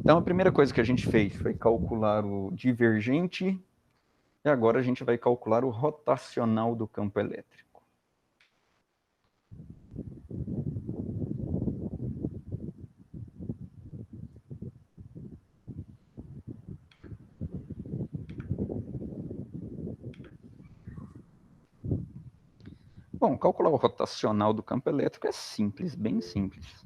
Então, a primeira coisa que a gente fez foi calcular o divergente, e agora a gente vai calcular o rotacional do campo elétrico. Bom, calcular o rotacional do campo elétrico é simples, bem simples.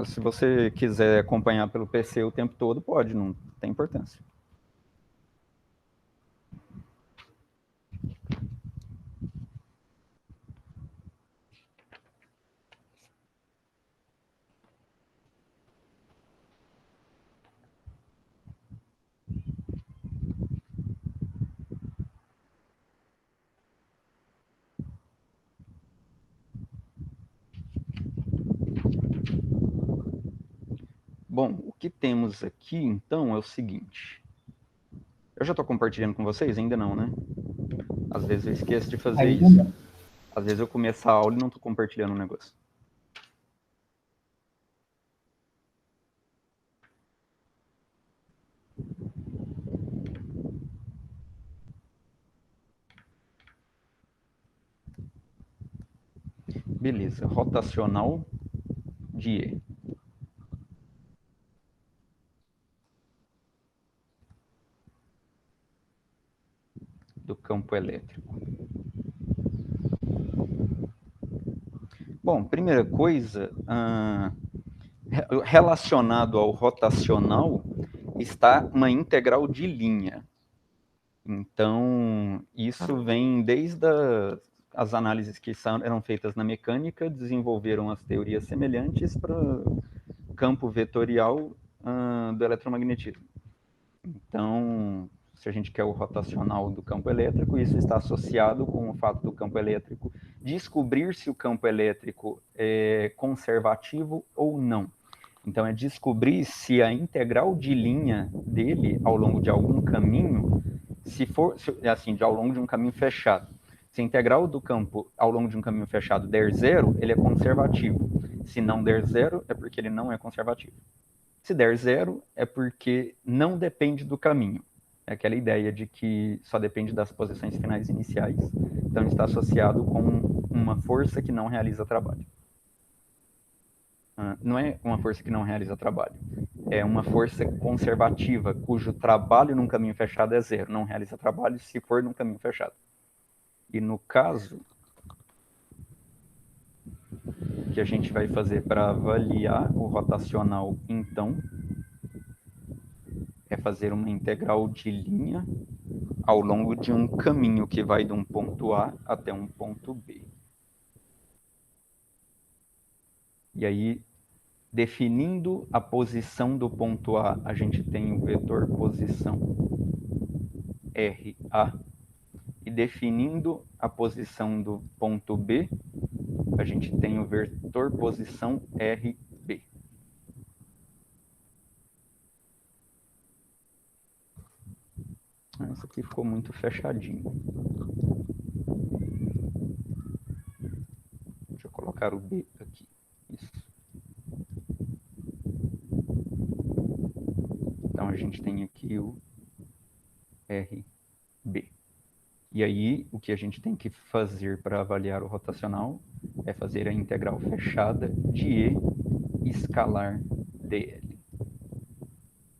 Se você quiser acompanhar pelo PC o tempo todo, pode, não tem importância. Bom, o que temos aqui, então, é o seguinte. Eu já estou compartilhando com vocês? Ainda não, né? Às vezes eu esqueço de fazer Ainda isso. não. Às vezes eu começo a aula e não estou compartilhando o negócio. Beleza, rotacional de E. Do campo elétrico. Bom, primeira coisa, relacionado ao rotacional, está uma integral de linha. Então, isso vem desde as análises que eram feitas na mecânica, desenvolveram as teorias semelhantes para o campo vetorial do eletromagnetismo. Então, se a gente quer o rotacional do campo elétrico, isso está associado com o fato do campo elétrico descobrir se o campo elétrico é conservativo ou não. Então, é descobrir se a integral de linha dele ao longo de algum caminho, se for assim, ao longo de um caminho fechado, se a integral do campo ao longo de um caminho fechado der zero, ele é conservativo. Se não der zero, é porque ele não é conservativo. Se der zero, é porque não depende do caminho. É aquela ideia de que só depende das posições finais iniciais. Então, está associado com uma força que não realiza trabalho. Não é uma força que não realiza trabalho. É uma força conservativa, cujo trabalho num caminho fechado é zero. Não realiza trabalho se for num caminho fechado. E no caso, o que a gente vai fazer para avaliar o rotacional, então, é fazer uma integral de linha ao longo de um caminho que vai de um ponto A até um ponto B. E aí, definindo a posição do ponto A, a gente tem o vetor posição RA. E definindo a posição do ponto B, a gente tem o vetor posição RB. Isso aqui ficou muito fechadinho. Deixa eu colocar o B aqui. Isso. Então, a gente tem aqui o RB. E aí, o que a gente tem que fazer para avaliar o rotacional é fazer a integral fechada de E escalar dl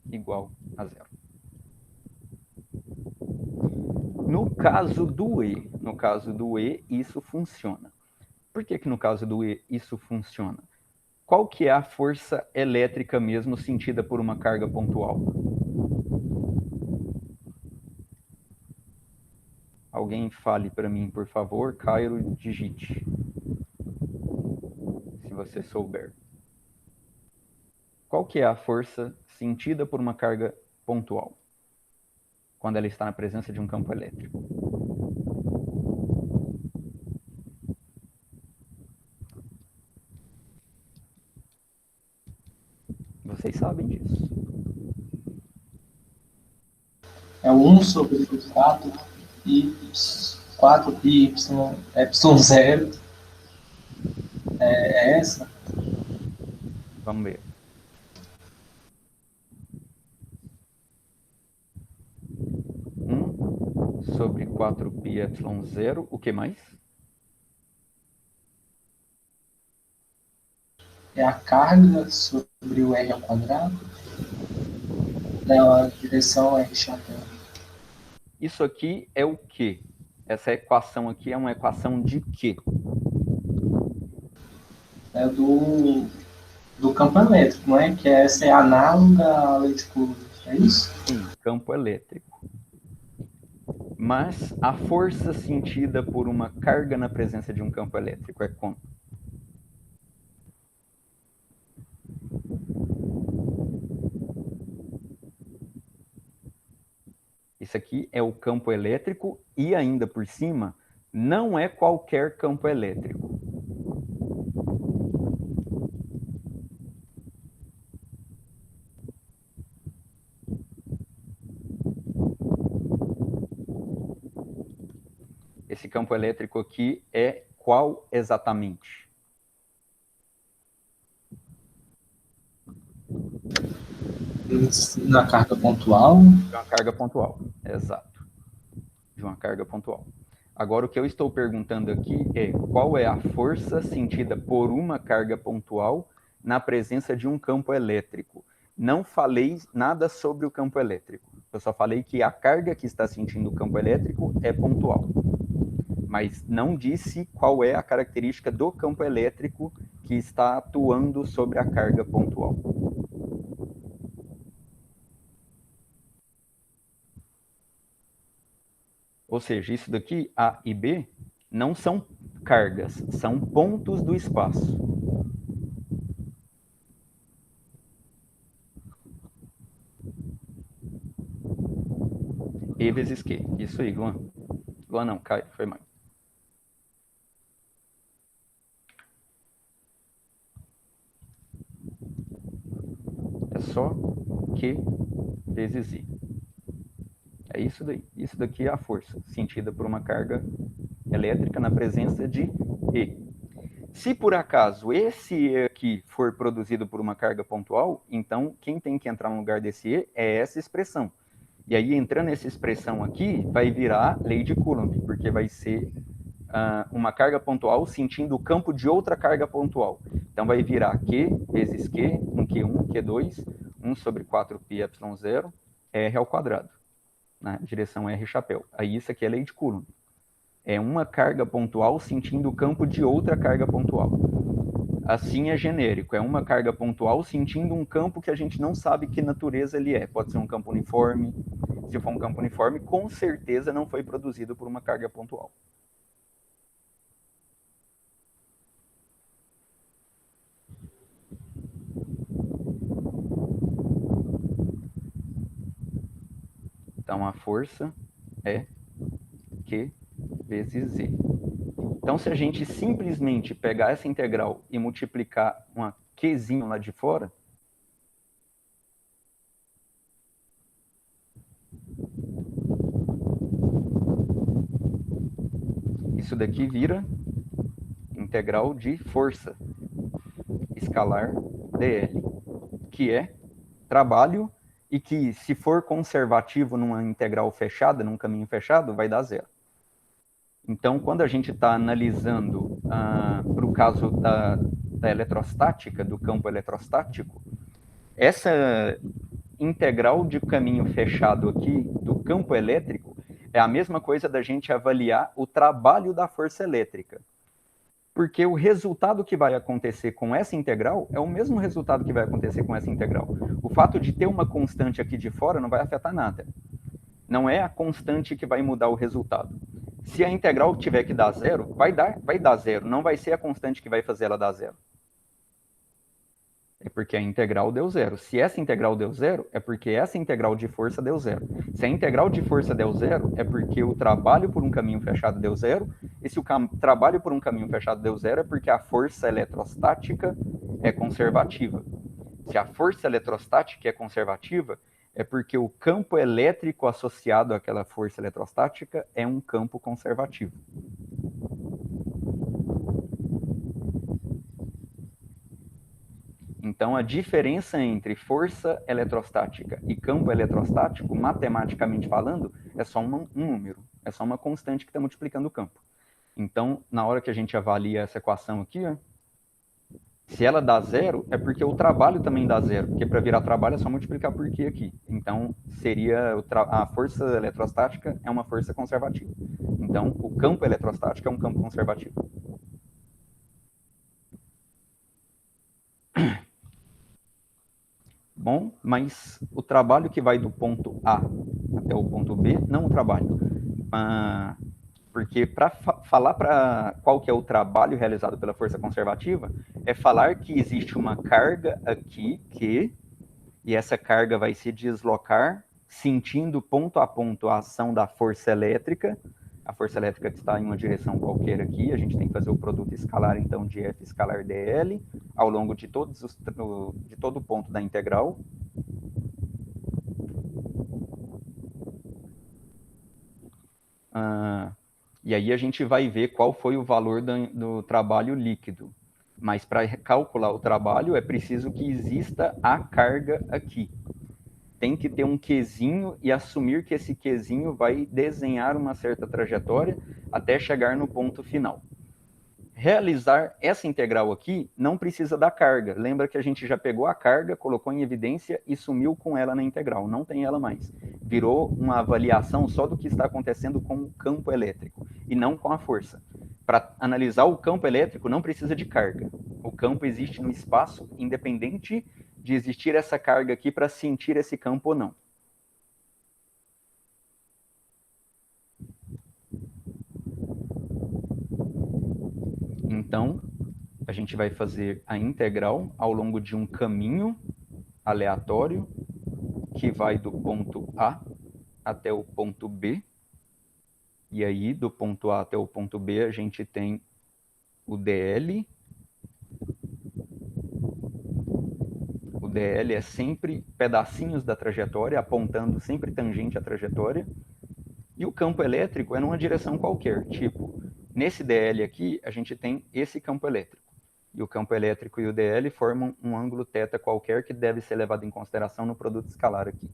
igual a zero. No caso do E, isso funciona. Por que no caso do E isso funciona? Qual que é a força elétrica mesmo sentida por uma carga pontual? Alguém fale para mim, por favor. Cairo, digite. Se você souber. Qual que é a força sentida por uma carga pontual quando ela está na presença de um campo elétrico? Vocês sabem disso. É 1 sobre 4πy, epsilon 0. É essa? Vamos ver. 1 sobre 4π epsilon 0. O que mais? É a carga sobre o r ao quadrado? Não, a direção é chapéu. Isso aqui é o quê? Essa equação aqui é uma equação de quê? É do campo elétrico, não é? Que essa é análoga à lei de Coulomb, é isso? Sim, campo elétrico. Mas a força sentida por uma carga na presença de um campo elétrico é como? Isso aqui é o campo elétrico e ainda por cima não é qualquer campo elétrico. Esse campo elétrico aqui é qual exatamente? Na carga pontual. De uma carga pontual, exato. De uma carga pontual. Agora, o que eu estou perguntando aqui é qual é a força sentida por uma carga pontual na presença de um campo elétrico. Não falei nada sobre o campo elétrico. Eu só falei que a carga que está sentindo o campo elétrico é pontual. Mas não disse qual é a característica do campo elétrico que está atuando sobre a carga pontual. Ou seja, isso daqui, A e B, não são cargas, são pontos do espaço. E vezes Q. Isso aí, Luan. Luan não, Caio, foi mais. É só Q vezes I. É isso daí. Isso daqui é a força sentida por uma carga elétrica na presença de E. Se por acaso esse E aqui for produzido por uma carga pontual, então quem tem que entrar no lugar desse E é essa expressão. E aí, entrando essa expressão aqui, vai virar lei de Coulomb, porque vai ser uma carga pontual sentindo o campo de outra carga pontual. Então, vai virar Q vezes Q, um Q1, Q2, 1 sobre 4π epsilon 0, R ao quadrado, na direção R chapéu. Aí, isso aqui é lei de Coulomb. É uma carga pontual sentindo o campo de outra carga pontual. Assim é genérico, é uma carga pontual sentindo um campo que a gente não sabe que natureza ele é. Pode ser um campo uniforme. Se for um campo uniforme, com certeza não foi produzido por uma carga pontual. Então, a força é Q vezes Z. Então, se a gente simplesmente pegar essa integral e multiplicar uma Qzinho lá de fora, isso daqui vira integral de força escalar dl, que é trabalho e que, se for conservativo numa integral fechada, num caminho fechado, vai dar zero. Então, quando a gente está analisando para o caso da eletrostática, do campo eletrostático, essa integral de caminho fechado aqui do campo elétrico é a mesma coisa da gente avaliar o trabalho da força elétrica. Porque o resultado que vai acontecer com essa integral é o mesmo resultado que vai acontecer com essa integral. O fato de ter uma constante aqui de fora não vai afetar nada. Não é a constante que vai mudar o resultado. Se a integral tiver que dar zero, vai dar zero. Não vai ser a constante que vai fazer ela dar zero. É porque a integral deu zero. Se essa integral deu zero, é porque essa integral de força deu zero. Se a integral de força deu zero, é porque o trabalho por um caminho fechado deu zero. E se o trabalho por um caminho fechado deu zero, é porque a força eletrostática é conservativa. Se a força eletrostática é conservativa, É porque o campo elétrico associado àquela força eletrostática é um campo conservativo. Então, a diferença entre força eletrostática e campo eletrostático, matematicamente falando, é só um número, é só uma constante que está multiplicando o campo. Então, na hora que a gente avalia essa equação aqui, ó, se ela dá zero, é porque o trabalho também dá zero, porque para virar trabalho é só multiplicar por Q aqui. Então, seria a força eletrostática é uma força conservativa. Então, o campo eletrostático é um campo conservativo. Bom, mas o trabalho que vai do ponto A até o ponto B, não o trabalho. Porque para falar para qual que é o trabalho realizado pela força conservativa, é falar que existe uma carga aqui, e essa carga vai se deslocar sentindo ponto a ponto a ação da força elétrica, a força elétrica que está em uma direção qualquer aqui, a gente tem que fazer o produto escalar, então, de F escalar dl, ao longo de todo o ponto da integral. E aí a gente vai ver qual foi o valor do trabalho líquido. Mas para calcular o trabalho é preciso que exista a carga aqui. Tem que ter um Qzinho e assumir que esse Qzinho vai desenhar uma certa trajetória até chegar no ponto final. Realizar essa integral aqui não precisa da carga. Lembra que a gente já pegou a carga, colocou em evidência e sumiu com ela na integral. Não tem ela mais. Virou uma avaliação só do que está acontecendo com o campo elétrico e não com a força. Para analisar o campo elétrico não precisa de carga. O campo existe no espaço, independente de existir essa carga aqui para sentir esse campo ou não. Então, a gente vai fazer a integral ao longo de um caminho aleatório que vai do ponto A até o ponto B. E aí, do ponto A até o ponto B, a gente tem o dl. O dl é sempre pedacinhos da trajetória, apontando sempre tangente à trajetória. E o campo elétrico é numa direção qualquer. Tipo, nesse dl aqui, a gente tem esse campo elétrico. E o campo elétrico e o dl formam um ângulo θ qualquer que deve ser levado em consideração no produto escalar aqui.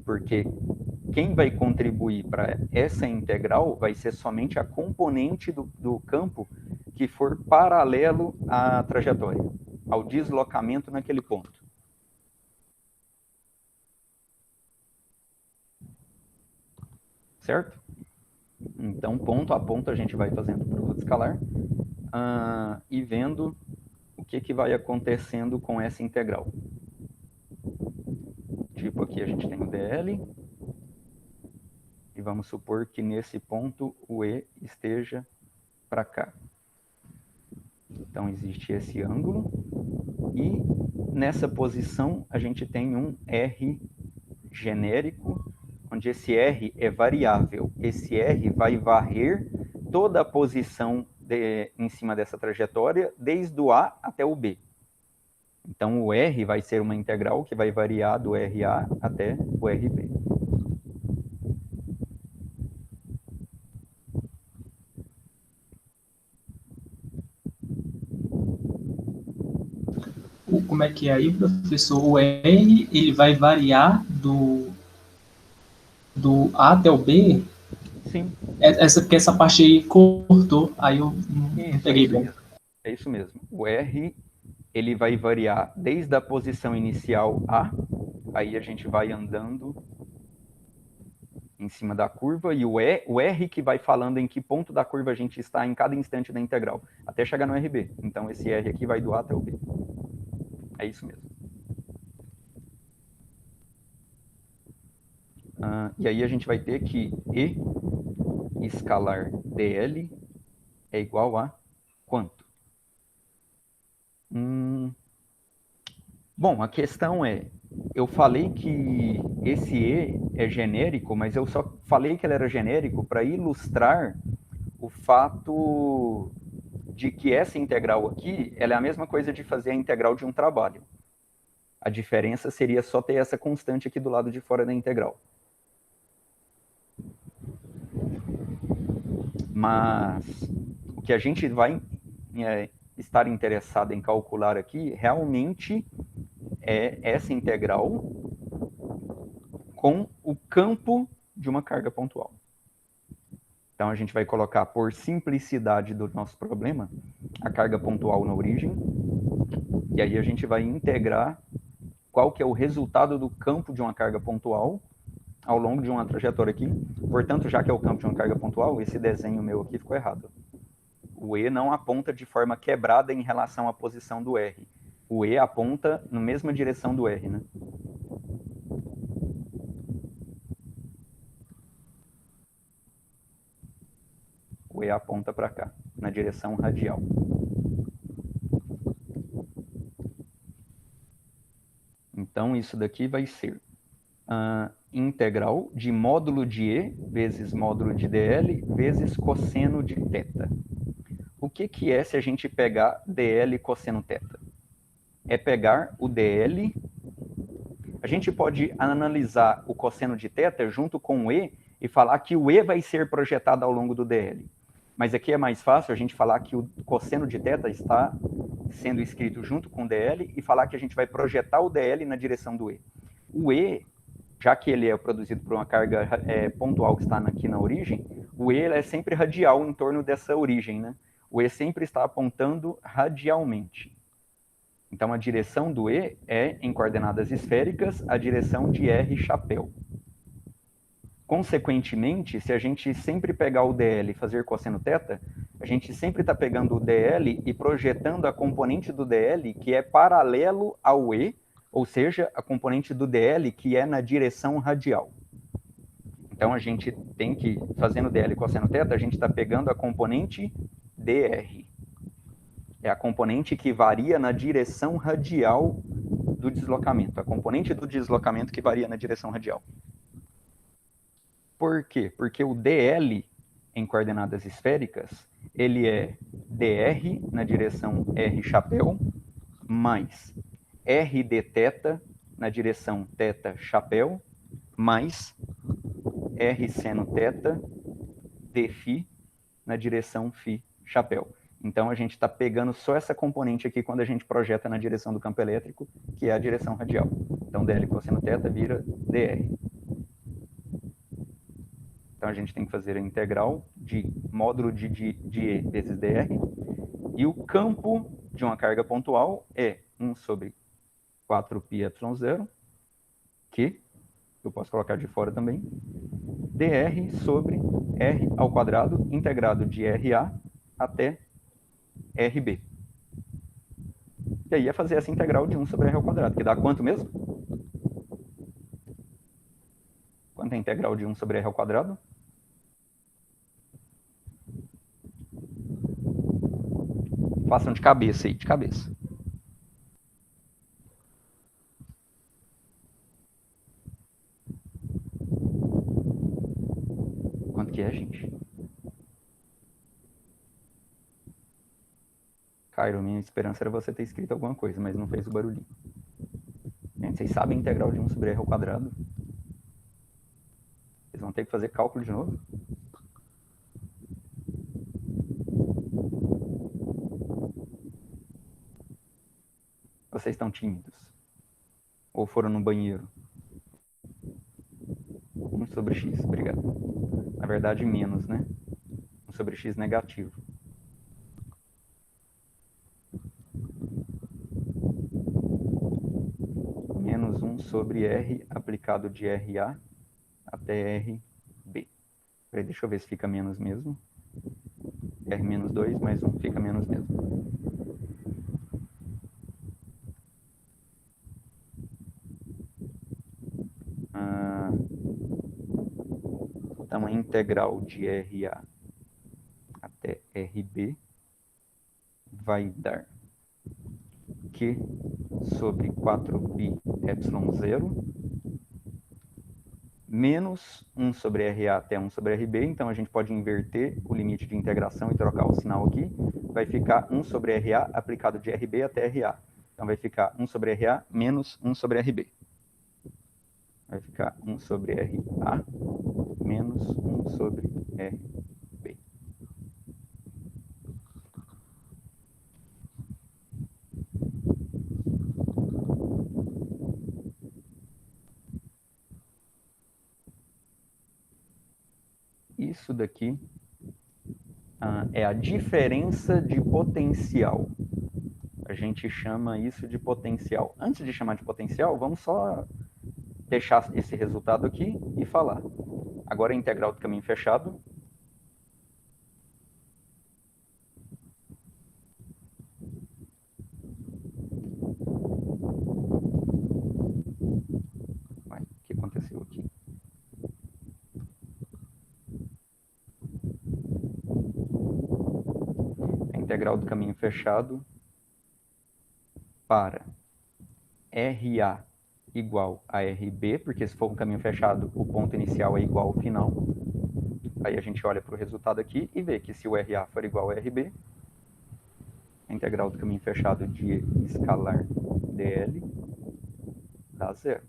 Porque quem vai contribuir para essa integral vai ser somente a componente do campo que for paralelo à trajetória, ao deslocamento naquele ponto. Certo? Então, ponto a ponto, a gente vai fazendo o produto escalar e vendo o que vai acontecendo com essa integral. Tipo, aqui a gente tem o dl, e vamos supor que nesse ponto o E esteja para cá. Então, existe esse ângulo, e nessa posição a gente tem um R genérico, onde esse R é variável. Esse R vai varrer toda a posição em cima dessa trajetória, desde o A até o B. Então, o R vai ser uma integral que vai variar do RA até o RB. Como é que é aí, professor? O R ele vai variar do A até o B? Sim. Porque essa parte aí cortou, aí eu não peguei bem. É isso mesmo. O R ele vai variar desde a posição inicial A, aí a gente vai andando em cima da curva, e o R que vai falando em que ponto da curva a gente está em cada instante da integral, até chegar no RB. Então, esse R aqui vai do A até o B. É isso mesmo. E aí a gente vai ter que E escalar dl é igual a quanto? Bom, a questão é, eu falei que esse E é genérico, mas eu só falei que ele era genérico para ilustrar o fato de que essa integral aqui, ela é a mesma coisa de fazer a integral de um trabalho. A diferença seria só ter essa constante aqui do lado de fora da integral. Mas o que a gente vai estar interessado em calcular aqui realmente é essa integral com o campo de uma carga pontual. Então a gente vai colocar, por simplicidade do nosso problema, a carga pontual na origem, e aí a gente vai integrar qual que é o resultado do campo de uma carga pontual ao longo de uma trajetória aqui. Portanto, já que é o campo de uma carga pontual, esse desenho meu aqui ficou errado. O E não aponta de forma quebrada em relação à posição do R. O E aponta na mesma direção do R, né? O E aponta para cá, na direção radial. Então, isso daqui vai ser integral de módulo de E vezes módulo de DL vezes cosseno de θ. O que é se a gente pegar DL cosseno θ? É pegar o DL... A gente pode analisar o cosseno de θ junto com o E e falar que o E vai ser projetado ao longo do DL. Mas aqui é mais fácil a gente falar que o cosseno de θ está sendo escrito junto com o DL e falar que a gente vai projetar o DL na direção do E. O E, já que ele é produzido por uma carga pontual que está aqui na origem, o E é sempre radial em torno dessa origem, né? O E sempre está apontando radialmente. Então, a direção do E é, em coordenadas esféricas, a direção de R chapéu. Consequentemente, se a gente sempre pegar o DL e fazer cosseno θ, a gente sempre está pegando o DL e projetando a componente do DL que é paralelo ao E, ou seja, a componente do DL que é na direção radial. Então, a gente tem que, fazendo DL cosseno θ, a gente está pegando a componente dr. É a componente que varia na direção radial do deslocamento. A componente do deslocamento que varia na direção radial. Por quê? Porque o DL, em coordenadas esféricas, ele é dr na direção R chapéu, mais R d θ na direção θ chapéu, mais R seno θ d φ na direção φ chapéu. Então, a gente está pegando só essa componente aqui quando a gente projeta na direção do campo elétrico, que é a direção radial. Então, dl cosseno θ vira dr. Então, a gente tem que fazer a integral de módulo de E vezes dr. E o campo de uma carga pontual é 1 sobre 4πε0, que eu posso colocar de fora também, dr sobre r ao quadrado, integrado de RA até RB. E aí é fazer essa integral de 1 sobre r ao quadrado, que dá quanto mesmo? Quanto é a integral de 1 sobre r ao quadrado? Façam de cabeça aí, de cabeça. Quanto que é, gente? Cairo, minha esperança era você ter escrito alguma coisa, mas não fez o barulhinho. Gente, vocês sabem a integral de 1 sobre r ao quadrado? Vocês vão ter que fazer cálculo de novo? Vocês estão tímidos? Ou foram no banheiro? 1 sobre x, obrigado. Na verdade, menos, né? 1 sobre x negativo. Menos 1 sobre r aplicado de RA até RB. Peraí, deixa eu ver se fica menos mesmo. R menos 2 mais 1 fica menos mesmo. Então, a integral de RA até RB vai dar Q sobre 4πε0 menos 1 sobre RA até 1 sobre RB. Então, a gente pode inverter o limite de integração e trocar o sinal aqui. Vai ficar 1 sobre RA aplicado de RB até RA. Então vai ficar 1 sobre RA menos 1 sobre RB. Vai ficar 1 sobre RA menos 1 sobre RB. Isso daqui é a diferença de potencial. A gente chama isso de potencial. Antes de chamar de potencial, vamos só deixar esse resultado aqui e falar. Agora a integral do caminho fechado. Ué, o que aconteceu aqui? A integral do caminho fechado para RA igual a RB, porque se for um caminho fechado, o ponto inicial é igual ao final. Aí a gente olha para o resultado aqui e vê que se o RA for igual a RB, a integral do caminho fechado de escalar dl dá zero.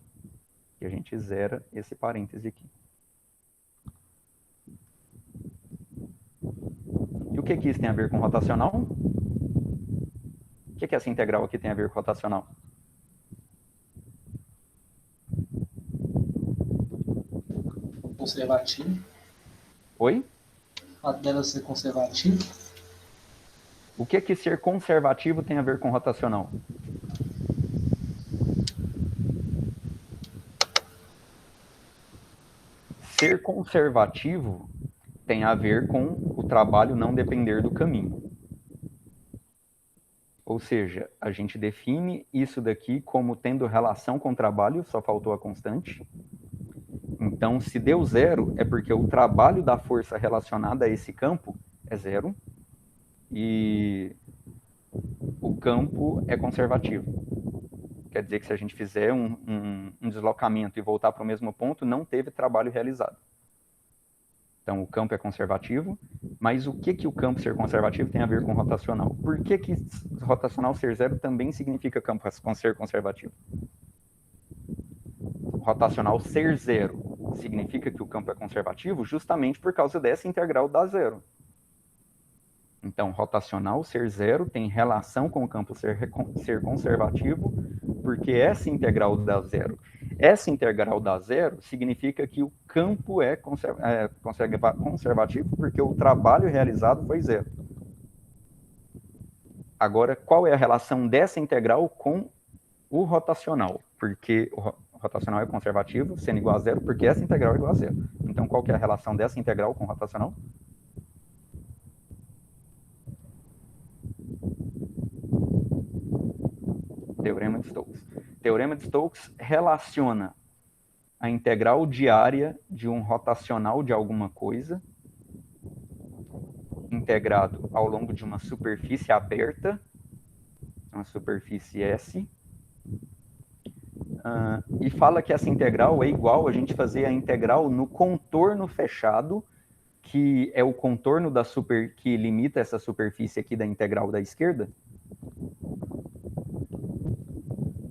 E a gente zera esse parêntese aqui. E o que isso tem a ver com rotacional? O que essa integral aqui tem a ver com rotacional? Conservativo. Oi? O fato dela ser conservativa. O que ser conservativo tem a ver com rotacional? Ser conservativo tem a ver com o trabalho não depender do caminho. Ou seja, a gente define isso daqui como tendo relação com o trabalho, só faltou a constante. Então, se deu zero, é porque o trabalho da força relacionada a esse campo é zero e o campo é conservativo. Quer dizer que se a gente fizer um deslocamento e voltar para o mesmo ponto, não teve trabalho realizado. Então, o campo é conservativo, mas o que o campo ser conservativo tem a ver com rotacional? Por que rotacional ser zero também significa campo ser conservativo? Rotacional ser zero significa que o campo é conservativo justamente por causa dessa integral dar zero. Então, rotacional ser zero tem relação com o campo ser conservativo, porque essa integral dá zero. Essa integral dá zero significa que o campo é conservativo porque o trabalho realizado foi zero. Agora, qual é a relação dessa integral com o rotacional? Porque o rotacional é conservativo, sendo igual a zero, porque essa integral é igual a zero. Então, qual que é a relação dessa integral com o rotacional? Teorema de Stokes. Teorema de Stokes relaciona a integral diária de um rotacional de alguma coisa, integrado ao longo de uma superfície aberta, uma superfície S, e fala que essa integral é igual a gente fazer a integral no contorno fechado, que é o contorno que limita essa superfície aqui da integral da esquerda.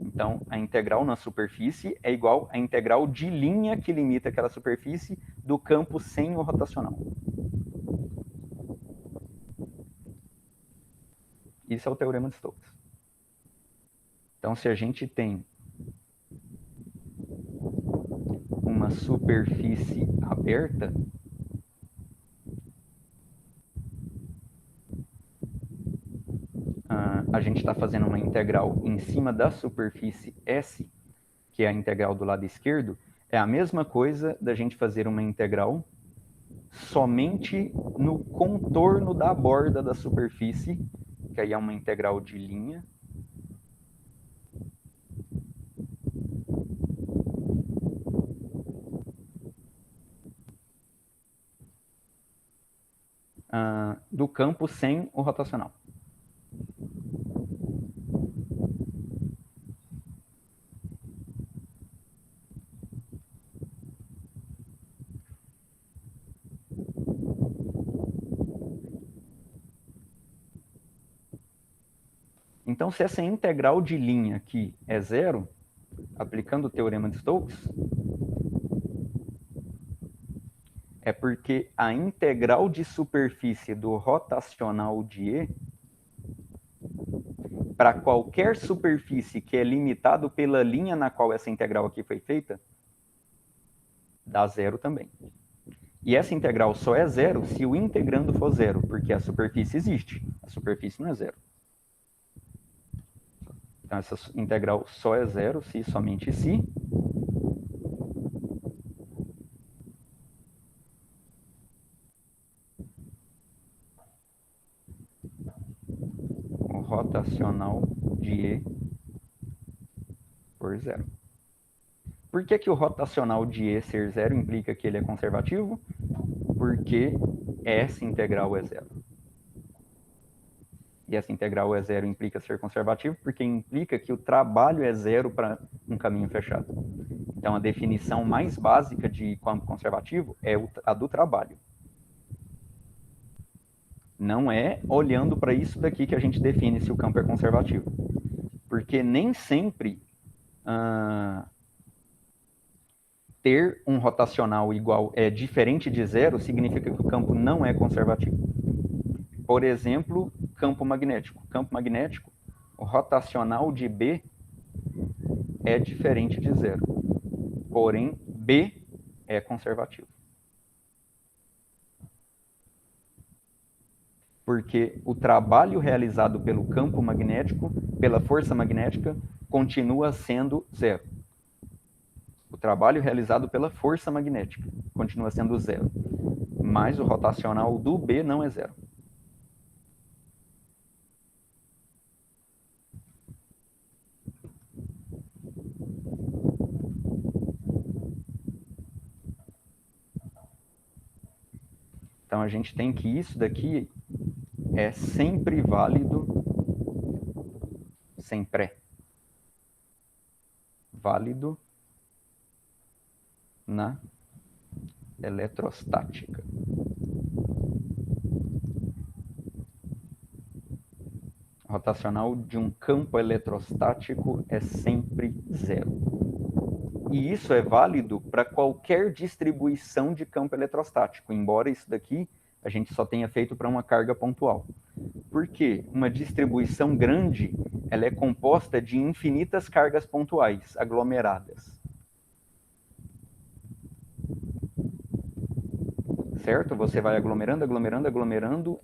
Então, a integral na superfície é igual à integral de linha que limita aquela superfície do campo sem o rotacional. Isso é o teorema de Stokes. Então, se a gente tem uma superfície aberta, a gente está fazendo uma integral em cima da superfície S, que é a integral do lado esquerdo, é a mesma coisa da gente fazer uma integral somente no contorno da borda da superfície, que aí é uma integral de linha. Do campo sem o rotacional. Então, se essa integral de linha aqui é zero, aplicando o teorema de Stokes, é porque a integral de superfície do rotacional de E, para qualquer superfície que é limitado pela linha na qual essa integral aqui foi feita, dá zero também. E essa integral só é zero se o integrando for zero, porque a superfície existe. A superfície não é zero. Então, essa integral só é zero se somente se o rotacional de E for zero. Por que o rotacional de E ser zero implica que ele é conservativo? Porque essa integral é zero. E essa integral é zero implica ser conservativo, porque implica que o trabalho é zero para um caminho fechado. Então, a definição mais básica de campo conservativo é a do trabalho. Não é olhando para isso daqui que a gente define se o campo é conservativo. Porque nem sempre ter um rotacional igual diferente de zero significa que o campo não é conservativo. Por exemplo, campo magnético. Campo magnético, o rotacional de B é diferente de zero. Porém, B é conservativo. Porque o trabalho realizado pelo campo magnético, pela força magnética, continua sendo zero. O trabalho realizado pela força magnética continua sendo zero. Mas o rotacional do B não é zero. Então, a gente tem que isso daqui é sempre válido, sempre válido na eletrostática. O rotacional de um campo eletrostático é sempre zero. E isso é válido para qualquer distribuição de campo eletrostático, embora isso daqui a gente só tenha feito para uma carga pontual. Porque uma distribuição grande, ela é composta de infinitas cargas pontuais, aglomeradas. Certo? Você vai aglomerando, aglomerando, aglomerando,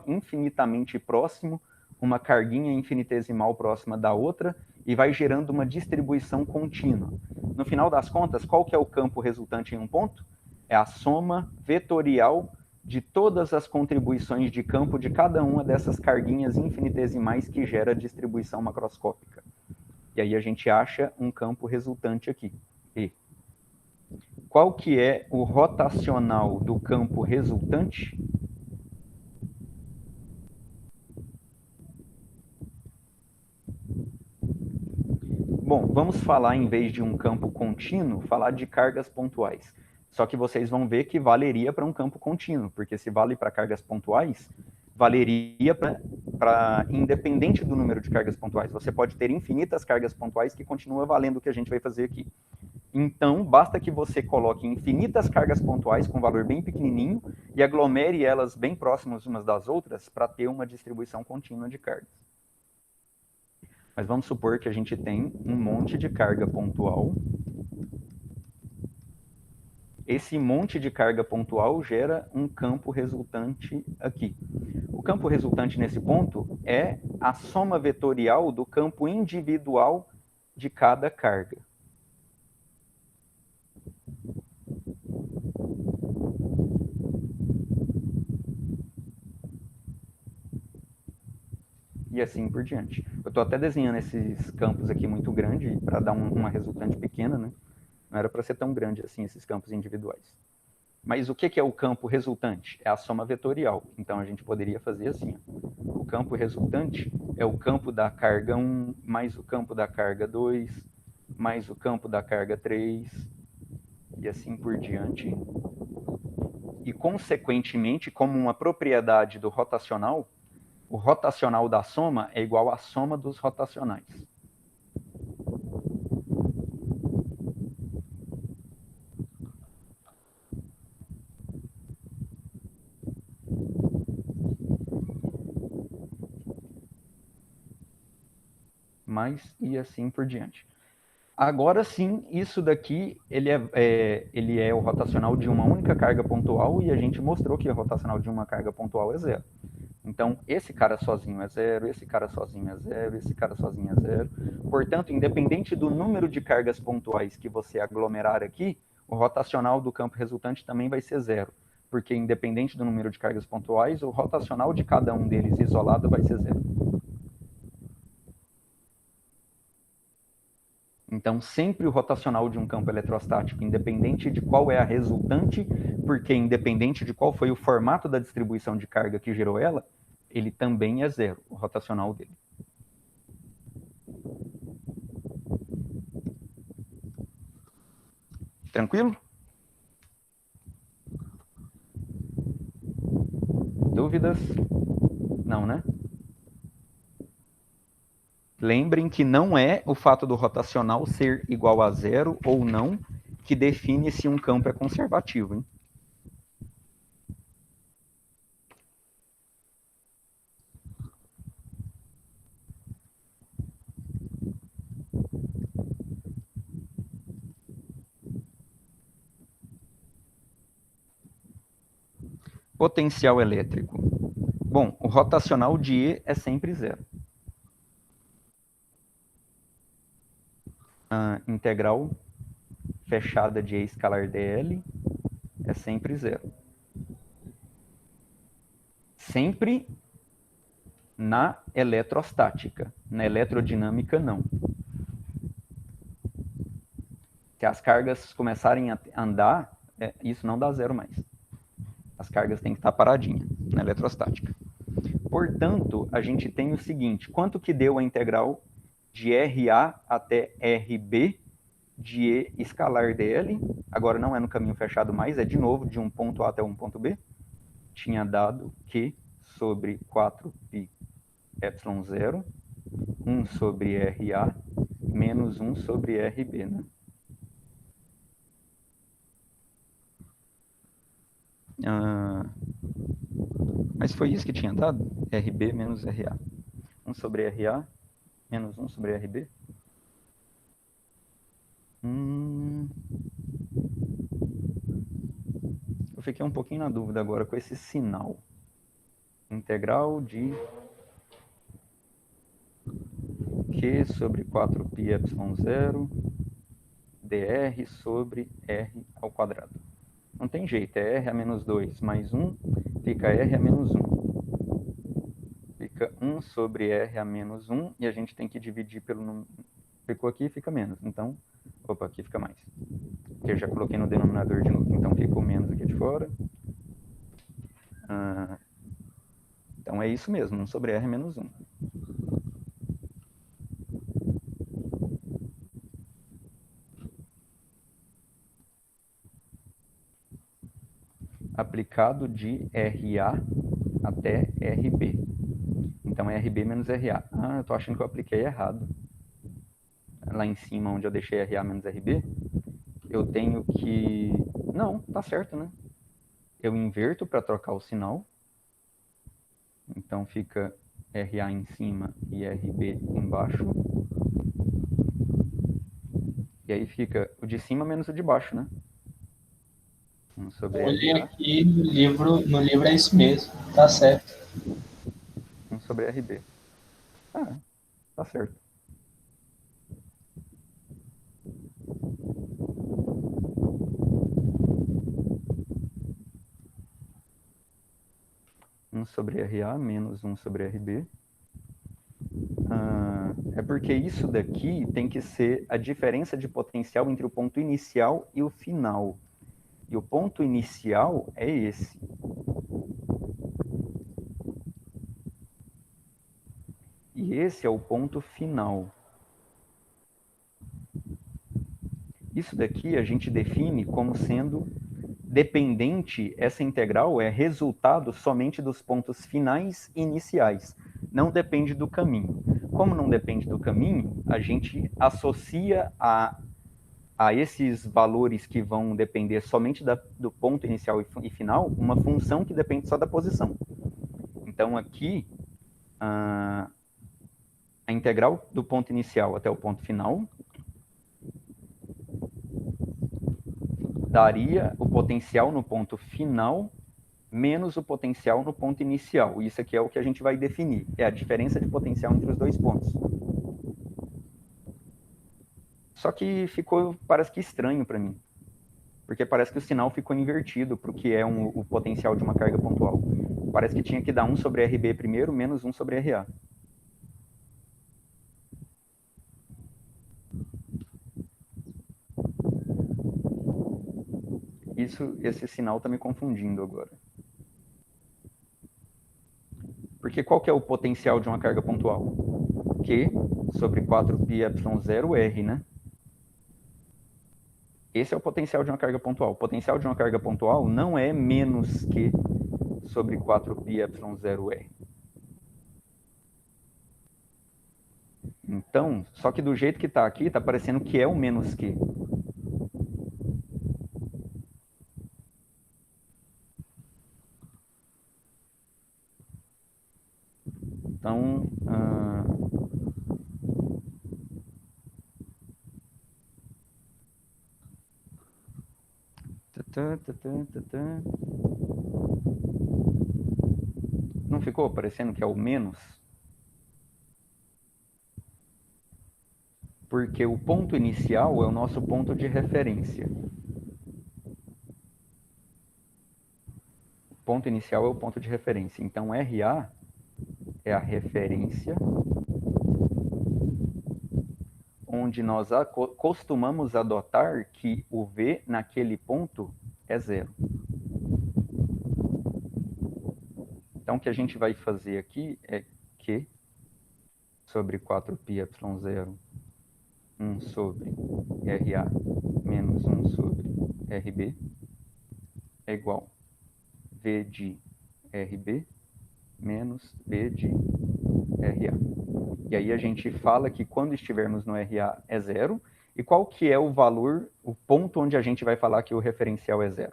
infinitamente próximo, uma carguinha infinitesimal próxima da outra, e vai gerando uma distribuição contínua. No final das contas, qual que é o campo resultante em um ponto? É a soma vetorial de todas as contribuições de campo de cada uma dessas carguinhas infinitesimais que gera a distribuição macroscópica. E aí a gente acha um campo resultante aqui, E. Qual que é o rotacional do campo resultante? Bom, vamos falar, em vez de um campo contínuo, falar de cargas pontuais. Só que vocês vão ver que valeria para um campo contínuo, porque se vale para cargas pontuais, valeria para independente do número de cargas pontuais. Você pode ter infinitas cargas pontuais que continua valendo o que a gente vai fazer aqui. Então, basta que você coloque infinitas cargas pontuais com valor bem pequenininho e aglomere elas bem próximas umas das outras para ter uma distribuição contínua de cargas. Mas vamos supor que a gente tem um monte de carga pontual. Esse monte de carga pontual gera um campo resultante aqui. O campo resultante nesse ponto é a soma vetorial do campo individual de cada carga. E assim por diante. Eu estou até desenhando esses campos aqui muito grandes para dar uma resultante pequena, né? Não era para ser tão grande assim esses campos individuais. Mas o que é o campo resultante? É a soma vetorial. Então a gente poderia fazer assim. Ó. O campo resultante é o campo da carga 1 mais o campo da carga 2 mais o campo da carga 3 e assim por diante. E consequentemente, como uma propriedade do rotacional, o rotacional da soma é igual à soma dos rotacionais. E assim por diante. Agora sim, isso daqui ele é o rotacional de uma única carga pontual e a gente mostrou que o rotacional de uma carga pontual é zero. Então, esse cara sozinho é zero, esse cara sozinho é zero, esse cara sozinho é zero. Portanto, independente do número de cargas pontuais que você aglomerar aqui, o rotacional do campo resultante também vai ser zero. Porque independente do número de cargas pontuais, o rotacional de cada um deles isolado vai ser zero. Então, sempre o rotacional de um campo eletrostático, independente de qual é a resultante, porque independente de qual foi o formato da distribuição de carga que gerou ela, ele também é zero, o rotacional dele. Tranquilo? Dúvidas? Não, né? Lembrem que não é o fato do rotacional ser igual a zero ou não que define se um campo é conservativo, hein? Potencial elétrico. Bom, o rotacional de E é sempre zero. A integral fechada de E escalar dl é sempre zero. Sempre na eletrostática. Na eletrodinâmica, não. Se as cargas começarem a andar, isso não dá zero mais. As cargas têm que estar paradinhas na eletrostática. Portanto, a gente tem o seguinte, quanto que deu a integral de RA até RB de E escalar dl? Agora não é no caminho fechado mais, é de novo de um ponto A até um ponto B. Tinha dado Q sobre 4π ε0, 1 sobre RA, menos 1 sobre RB, né? Mas foi isso que tinha dado? RB menos RA. 1 sobre RA, menos 1 sobre RB. Eu fiquei um pouquinho na dúvida agora com esse sinal. Integral de Q sobre 4π ε0 dr sobre R ao quadrado. Não tem jeito, é R a menos 2 mais 1, fica R a menos 1. Fica 1 sobre R a menos 1, e a gente tem que dividir pelo número. Ficou aqui, fica menos. Então, opa, aqui fica mais. Porque eu já coloquei no denominador de novo. Então, fica o menos aqui de fora. Então, é isso mesmo, 1 sobre R menos 1. Aplicado de RA até RB. Então, é RB menos RA. Eu estou achando que eu apliquei errado. Lá em cima, onde eu deixei RA menos RB, eu tenho que... Não, tá certo, né? Eu inverto para trocar o sinal. Então, fica RA em cima e RB embaixo. E aí fica o de cima menos o de baixo, né? 1 sobre Olhei RA. aqui no livro é isso mesmo, tá certo. 1 sobre RB. Tá certo. Sobre RA menos 1 sobre RB. É porque isso daqui tem que ser a diferença de potencial entre o ponto inicial e o final. E o ponto inicial é esse. E esse é o ponto final. Isso daqui a gente define como sendo dependente, essa integral é resultado somente dos pontos finais e iniciais. não depende do caminho. Como não depende do caminho, a gente associa a esses valores que vão depender somente do ponto inicial e final, uma função que depende só da posição. Então, aqui, a integral do ponto inicial até o ponto final daria o potencial no ponto final menos o potencial no ponto inicial. Isso aqui é o que a gente vai definir. É a diferença de potencial entre os dois pontos. Só que ficou, parece que estranho para mim. Porque parece que o sinal ficou invertido para o que é o potencial de uma carga pontual. Parece que tinha que dar 1 sobre RB primeiro, menos 1 sobre RA. Esse sinal está me confundindo agora. Porque qual que é o potencial de uma carga pontual? Q sobre 4πε0R, né? Esse é o potencial de uma carga pontual. O potencial de uma carga pontual não é menos Q sobre 4πε0R. Então, só que do jeito que está aqui, está parecendo que é o menos Q. Então, não ficou parecendo que é o menos? Porque o ponto inicial é o nosso ponto de referência. O ponto inicial é o ponto de referência. Então, RA é a referência onde nós costumamos adotar que o V naquele ponto é 0. Então, o que a gente vai fazer aqui é Q sobre 4πε0, 1 sobre RA menos 1 sobre RB é igual V de RB menos V de RA. E aí a gente fala que quando estivermos no RA é 0. E qual que é o valor, o ponto onde a gente vai falar que o referencial é 0?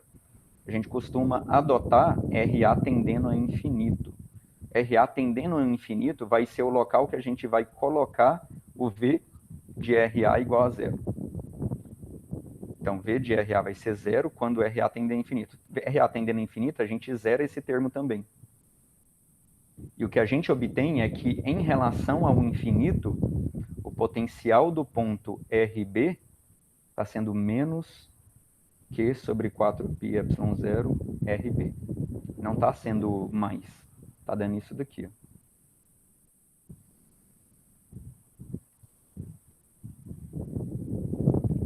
A gente costuma adotar RA tendendo a infinito. RA tendendo a infinito vai ser o local que a gente vai colocar o V de RA igual a 0. Então, V de RA vai ser 0 quando RA tende a infinito. RA tendendo a infinito, a gente zera esse termo também. E o que a gente obtém é que, em relação ao infinito, o potencial do ponto RB está sendo menos Q sobre 4πε0 RB. Não está sendo mais. Está dando isso daqui. Ó.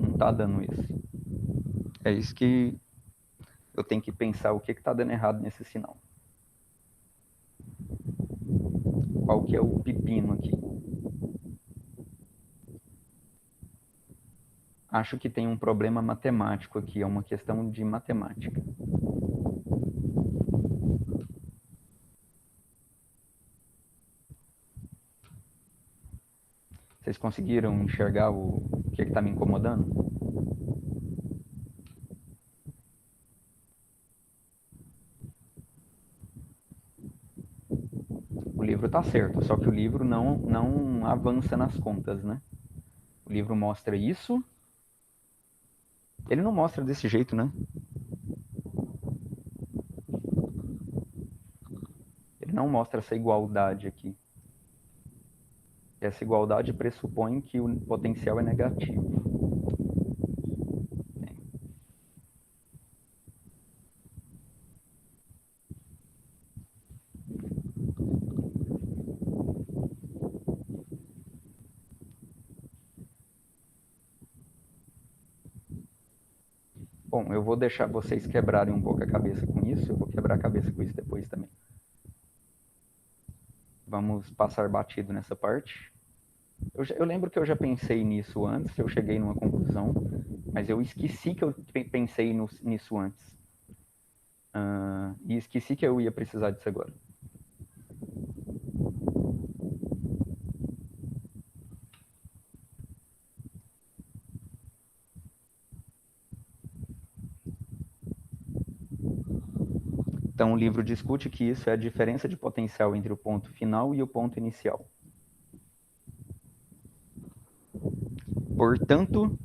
Não está dando isso. É isso que eu tenho que pensar o que está dando errado nesse sinal. Qual que é o pepino aqui? Acho que tem um problema matemático aqui, é uma questão de matemática. Vocês conseguiram enxergar o que está me incomodando? O livro está certo, só que o livro não avança nas contas, né? O livro mostra isso. Ele não mostra desse jeito, né? Ele não mostra essa igualdade aqui. Essa igualdade pressupõe que o potencial é negativo. Bom, eu vou deixar vocês quebrarem um pouco a cabeça com isso, eu vou quebrar a cabeça com isso depois também. Vamos passar batido nessa parte. Eu lembro que eu já pensei nisso antes, eu cheguei numa conclusão, mas eu esqueci que eu pensei nisso antes. E esqueci que eu ia precisar disso agora. Então, o livro discute que isso é a diferença de potencial entre o ponto final e o ponto inicial. Portanto,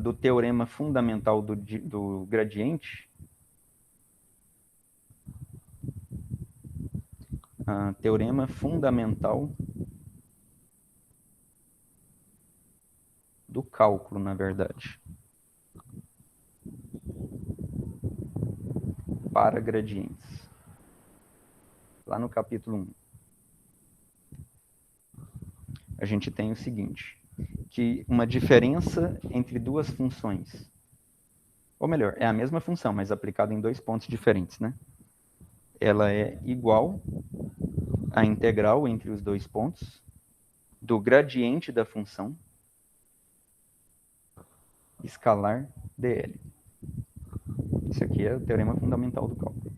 do teorema fundamental do gradiente, teorema fundamental do cálculo, na verdade, para gradientes, lá no capítulo 1. A gente tem o seguinte, que uma diferença entre duas funções, ou melhor, é a mesma função, mas aplicada em dois pontos diferentes, né? Ela é igual à integral entre os dois pontos do gradiente da função escalar dl. Isso aqui é o teorema fundamental do cálculo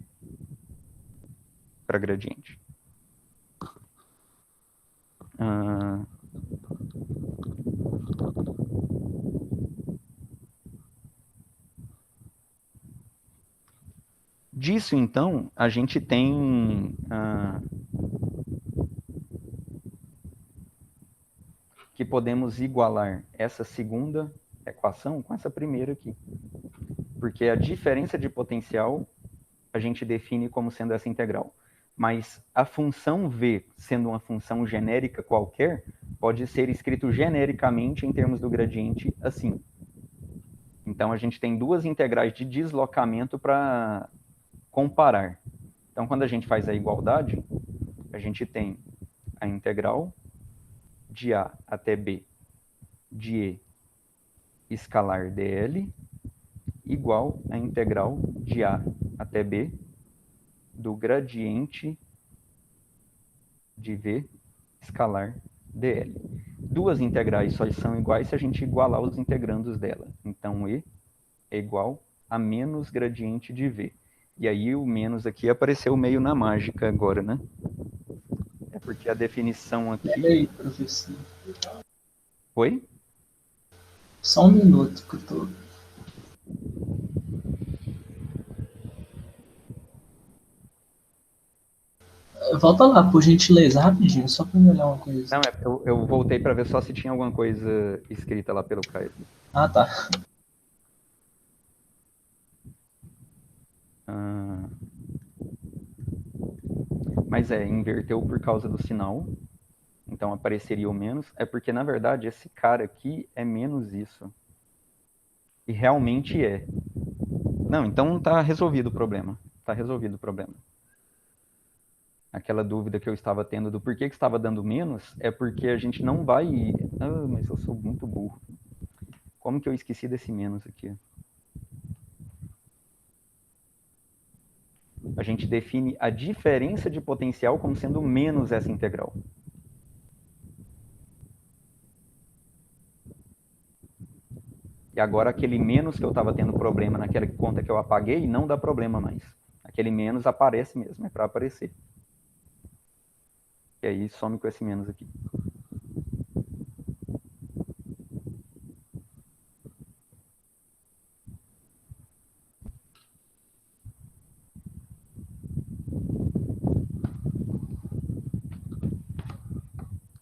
para gradiente. Disso, então, a gente tem que podemos igualar essa segunda equação com essa primeira aqui. Porque a diferença de potencial a gente define como sendo essa integral. Mas a função v, sendo uma função genérica qualquer, pode ser escrito genericamente em termos do gradiente assim. Então, a gente tem duas integrais de deslocamento para comparar. Então, quando a gente faz a igualdade, a gente tem a integral de A até B de E escalar dl igual à integral de A até B do gradiente de V escalar dl. Duas integrais só são iguais se a gente igualar os integrandos dela. Então, E é igual a menos gradiente de V. E aí o menos aqui apareceu meio na mágica agora, né? É porque a definição aqui... Pera aí, professor. Oi? Só um minuto que eu tô... Volta lá, por gentileza, rapidinho, só para me olhar uma coisa. Não, eu voltei para ver só se tinha alguma coisa escrita lá pelo Caio. Ah, tá. Mas inverteu por causa do sinal. Então apareceria o menos. É porque, na verdade, esse cara aqui é menos isso. E realmente é. Não, então tá resolvido o problema. Tá resolvido o problema. Aquela dúvida que eu estava tendo do porquê que estava dando menos é porque a gente não vai... Ah, mas eu sou muito burro. Como que eu esqueci desse menos aqui? A gente define a diferença de potencial como sendo menos essa integral. E agora aquele menos que eu estava tendo problema naquela conta que eu apaguei, não dá problema mais. Aquele menos aparece mesmo, é para aparecer. E aí some com esse menos aqui.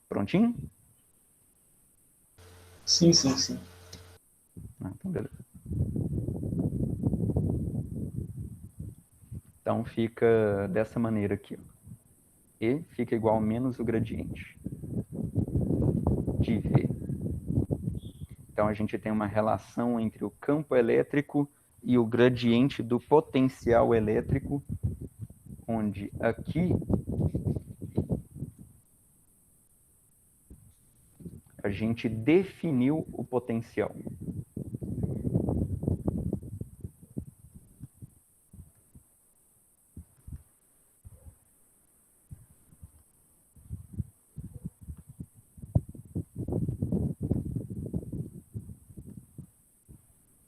Prontinho? Sim, sim, sim. Então, beleza. Então fica dessa maneira aqui. E fica igual a menos o gradiente de V. Então a gente tem uma relação entre o campo elétrico e o gradiente do potencial elétrico, onde aqui a gente definiu o potencial.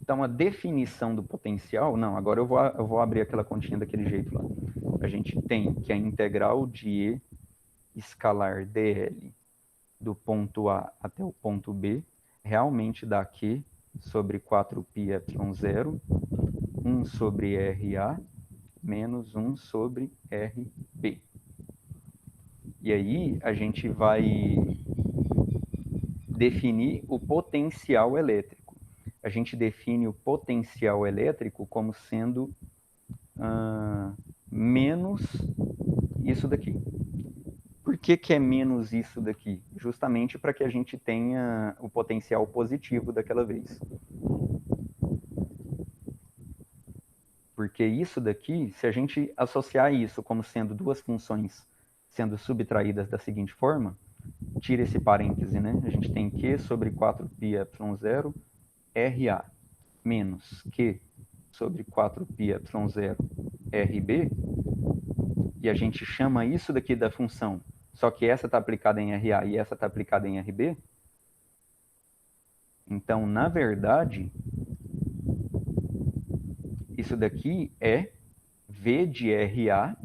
Então, a definição do potencial... Não, agora eu vou abrir aquela continha daquele jeito lá. A gente tem que a integral de E escalar dl do ponto A até o ponto B realmente dá Q sobre 4πε0, 1 sobre RA, menos 1 sobre RB. E aí a gente vai definir o potencial elétrico. A gente define o potencial elétrico como sendo menos isso daqui. Por que é menos isso daqui? Justamente para que a gente tenha o potencial positivo daquela vez. Porque isso daqui, se a gente associar isso como sendo duas funções sendo subtraídas da seguinte forma, tira esse parêntese, né? A gente tem Q sobre 4πε0 RA menos Q sobre 4πε0 RB, e a gente chama isso daqui da função, só que essa está aplicada em RA e essa está aplicada em RB. Então, na verdade, isso daqui é V de RA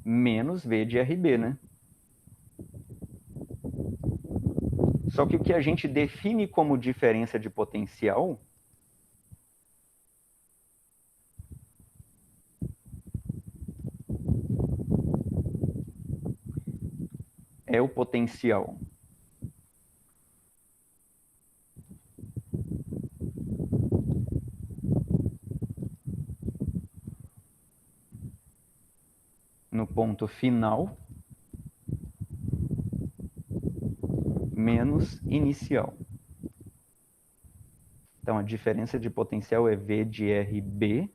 menos V de RB, né? Só que o que a gente define como diferença de potencial é o potencial no ponto final menos inicial. Então, a diferença de potencial é V de RB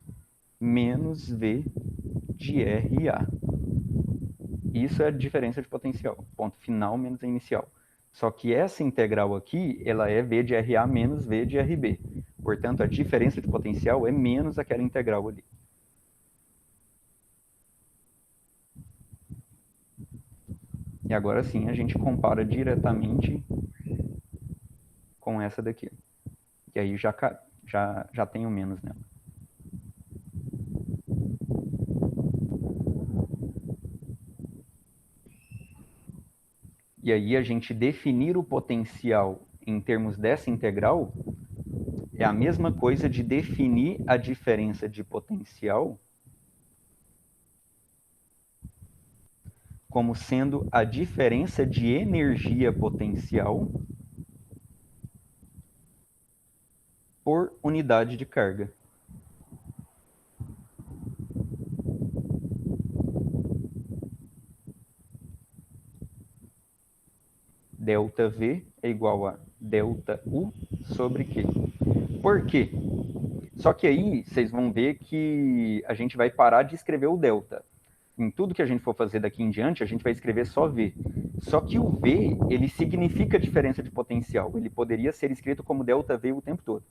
menos V de RA. Isso é a diferença de potencial, ponto final menos inicial. Só que essa integral aqui, ela é V de RA menos V de RB. Portanto, a diferença de potencial é menos aquela integral ali. E agora sim, a gente compara diretamente com essa daqui. E aí já tem o menos nela. E aí a gente definir o potencial em termos dessa integral é a mesma coisa de definir a diferença de potencial como sendo a diferença de energia potencial por unidade de carga. Delta V é igual a delta U sobre Q. Por quê? Só que aí vocês vão ver que a gente vai parar de escrever o delta. Em tudo que a gente for fazer daqui em diante, a gente vai escrever só V. Só que o V, ele significa diferença de potencial. Ele poderia ser escrito como delta V o tempo todo.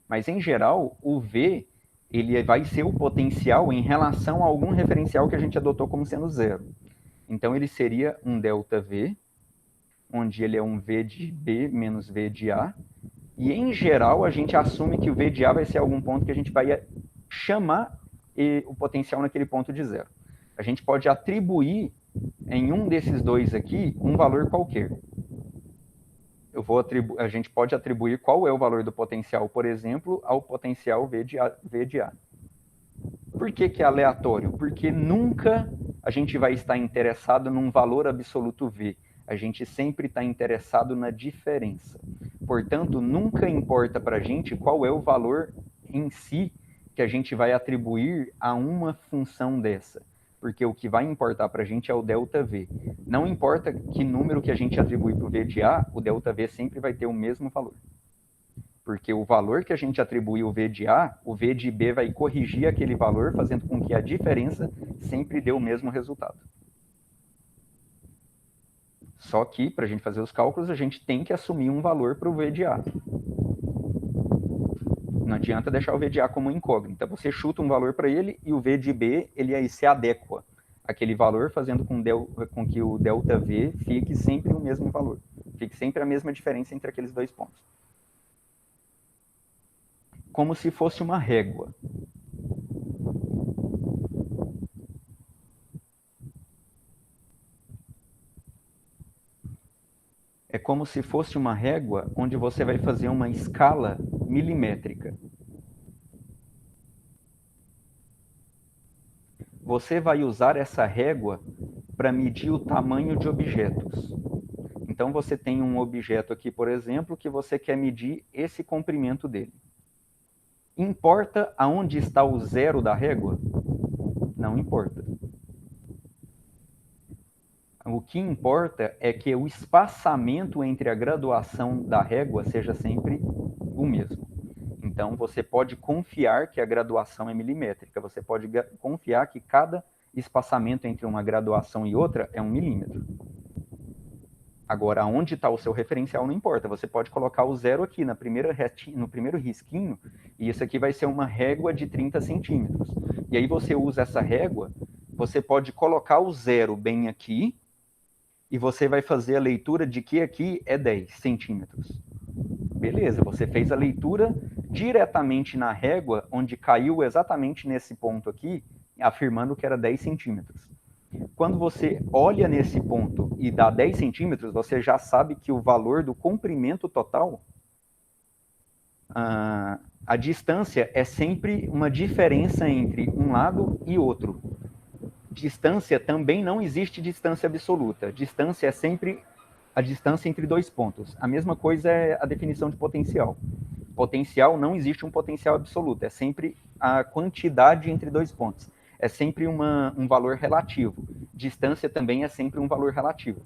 Mas, em geral, o V, ele vai ser o potencial em relação a algum referencial que a gente adotou como sendo zero. Então, ele seria um delta V, onde ele é um V de B menos V de A. E, em geral, a gente assume que o V de A vai ser algum ponto que a gente vai chamar o potencial naquele ponto de zero. A gente pode atribuir em um desses dois aqui um valor qualquer. A gente pode atribuir qual é o valor do potencial, por exemplo, ao potencial V de A. Por que é aleatório? Porque nunca a gente vai estar interessado num valor absoluto V. A gente sempre está interessado na diferença. Portanto, nunca importa para a gente qual é o valor em si que a gente vai atribuir a uma função dessa. Porque o que vai importar para a gente é o delta V. Não importa que número que a gente atribui para o V de A, o delta V sempre vai ter o mesmo valor. Porque o valor que a gente atribui ao V de A, o V de B vai corrigir aquele valor, fazendo com que a diferença sempre dê o mesmo resultado. Só que, para a gente fazer os cálculos, a gente tem que assumir um valor para o V de A. Não adianta deixar o V de A como incógnita. Você chuta um valor para ele e o V de B ele aí se adequa àquele valor, fazendo com que o delta V fique sempre o mesmo valor. Fique sempre a mesma diferença entre aqueles dois pontos. Como se fosse uma régua. É como se fosse uma régua onde você vai fazer uma escala milimétrica. você vai usar essa régua para medir o tamanho de objetos. Então, você tem um objeto aqui, por exemplo, que você quer medir esse comprimento dele. Importa aonde está o zero da régua? Não importa. O que importa é que o espaçamento entre a graduação da régua seja sempre o mesmo. Então, você pode confiar que a graduação é milimétrica. Você pode confiar que cada espaçamento entre uma graduação e outra é 1 milímetro. Agora, onde está o seu referencial não importa. Você pode colocar o zero aqui no primeiro risquinho, e isso aqui vai ser uma régua de 30 centímetros. E aí você usa essa régua, você pode colocar o zero bem aqui, e você vai fazer a leitura de que aqui é 10 centímetros. Beleza, você fez a leitura diretamente na régua, onde caiu exatamente nesse ponto aqui, afirmando que era 10 centímetros. Quando você olha nesse ponto e dá 10 centímetros, você já sabe que o valor do comprimento total, a distância é sempre uma diferença entre um lado e outro. Distância também não existe distância absoluta. Distância é sempre a distância entre dois pontos. A mesma coisa é a definição de potencial. Potencial, não existe um potencial absoluto, é sempre a quantidade entre dois pontos. É sempre um valor relativo. Distância também é sempre um valor relativo.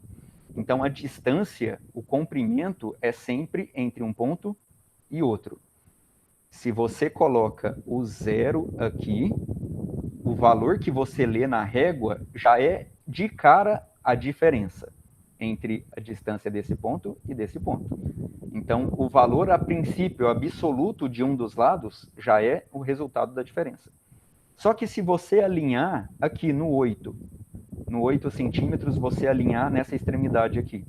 Então, a distância, o comprimento, é sempre entre um ponto e outro. Se você coloca o zero aqui, o valor que você lê na régua já é de cara a diferença entre a distância desse ponto e desse ponto. Então, o valor a princípio absoluto de um dos lados já é o resultado da diferença. Só que se você alinhar aqui no 8 centímetros, você alinhar nessa extremidade aqui,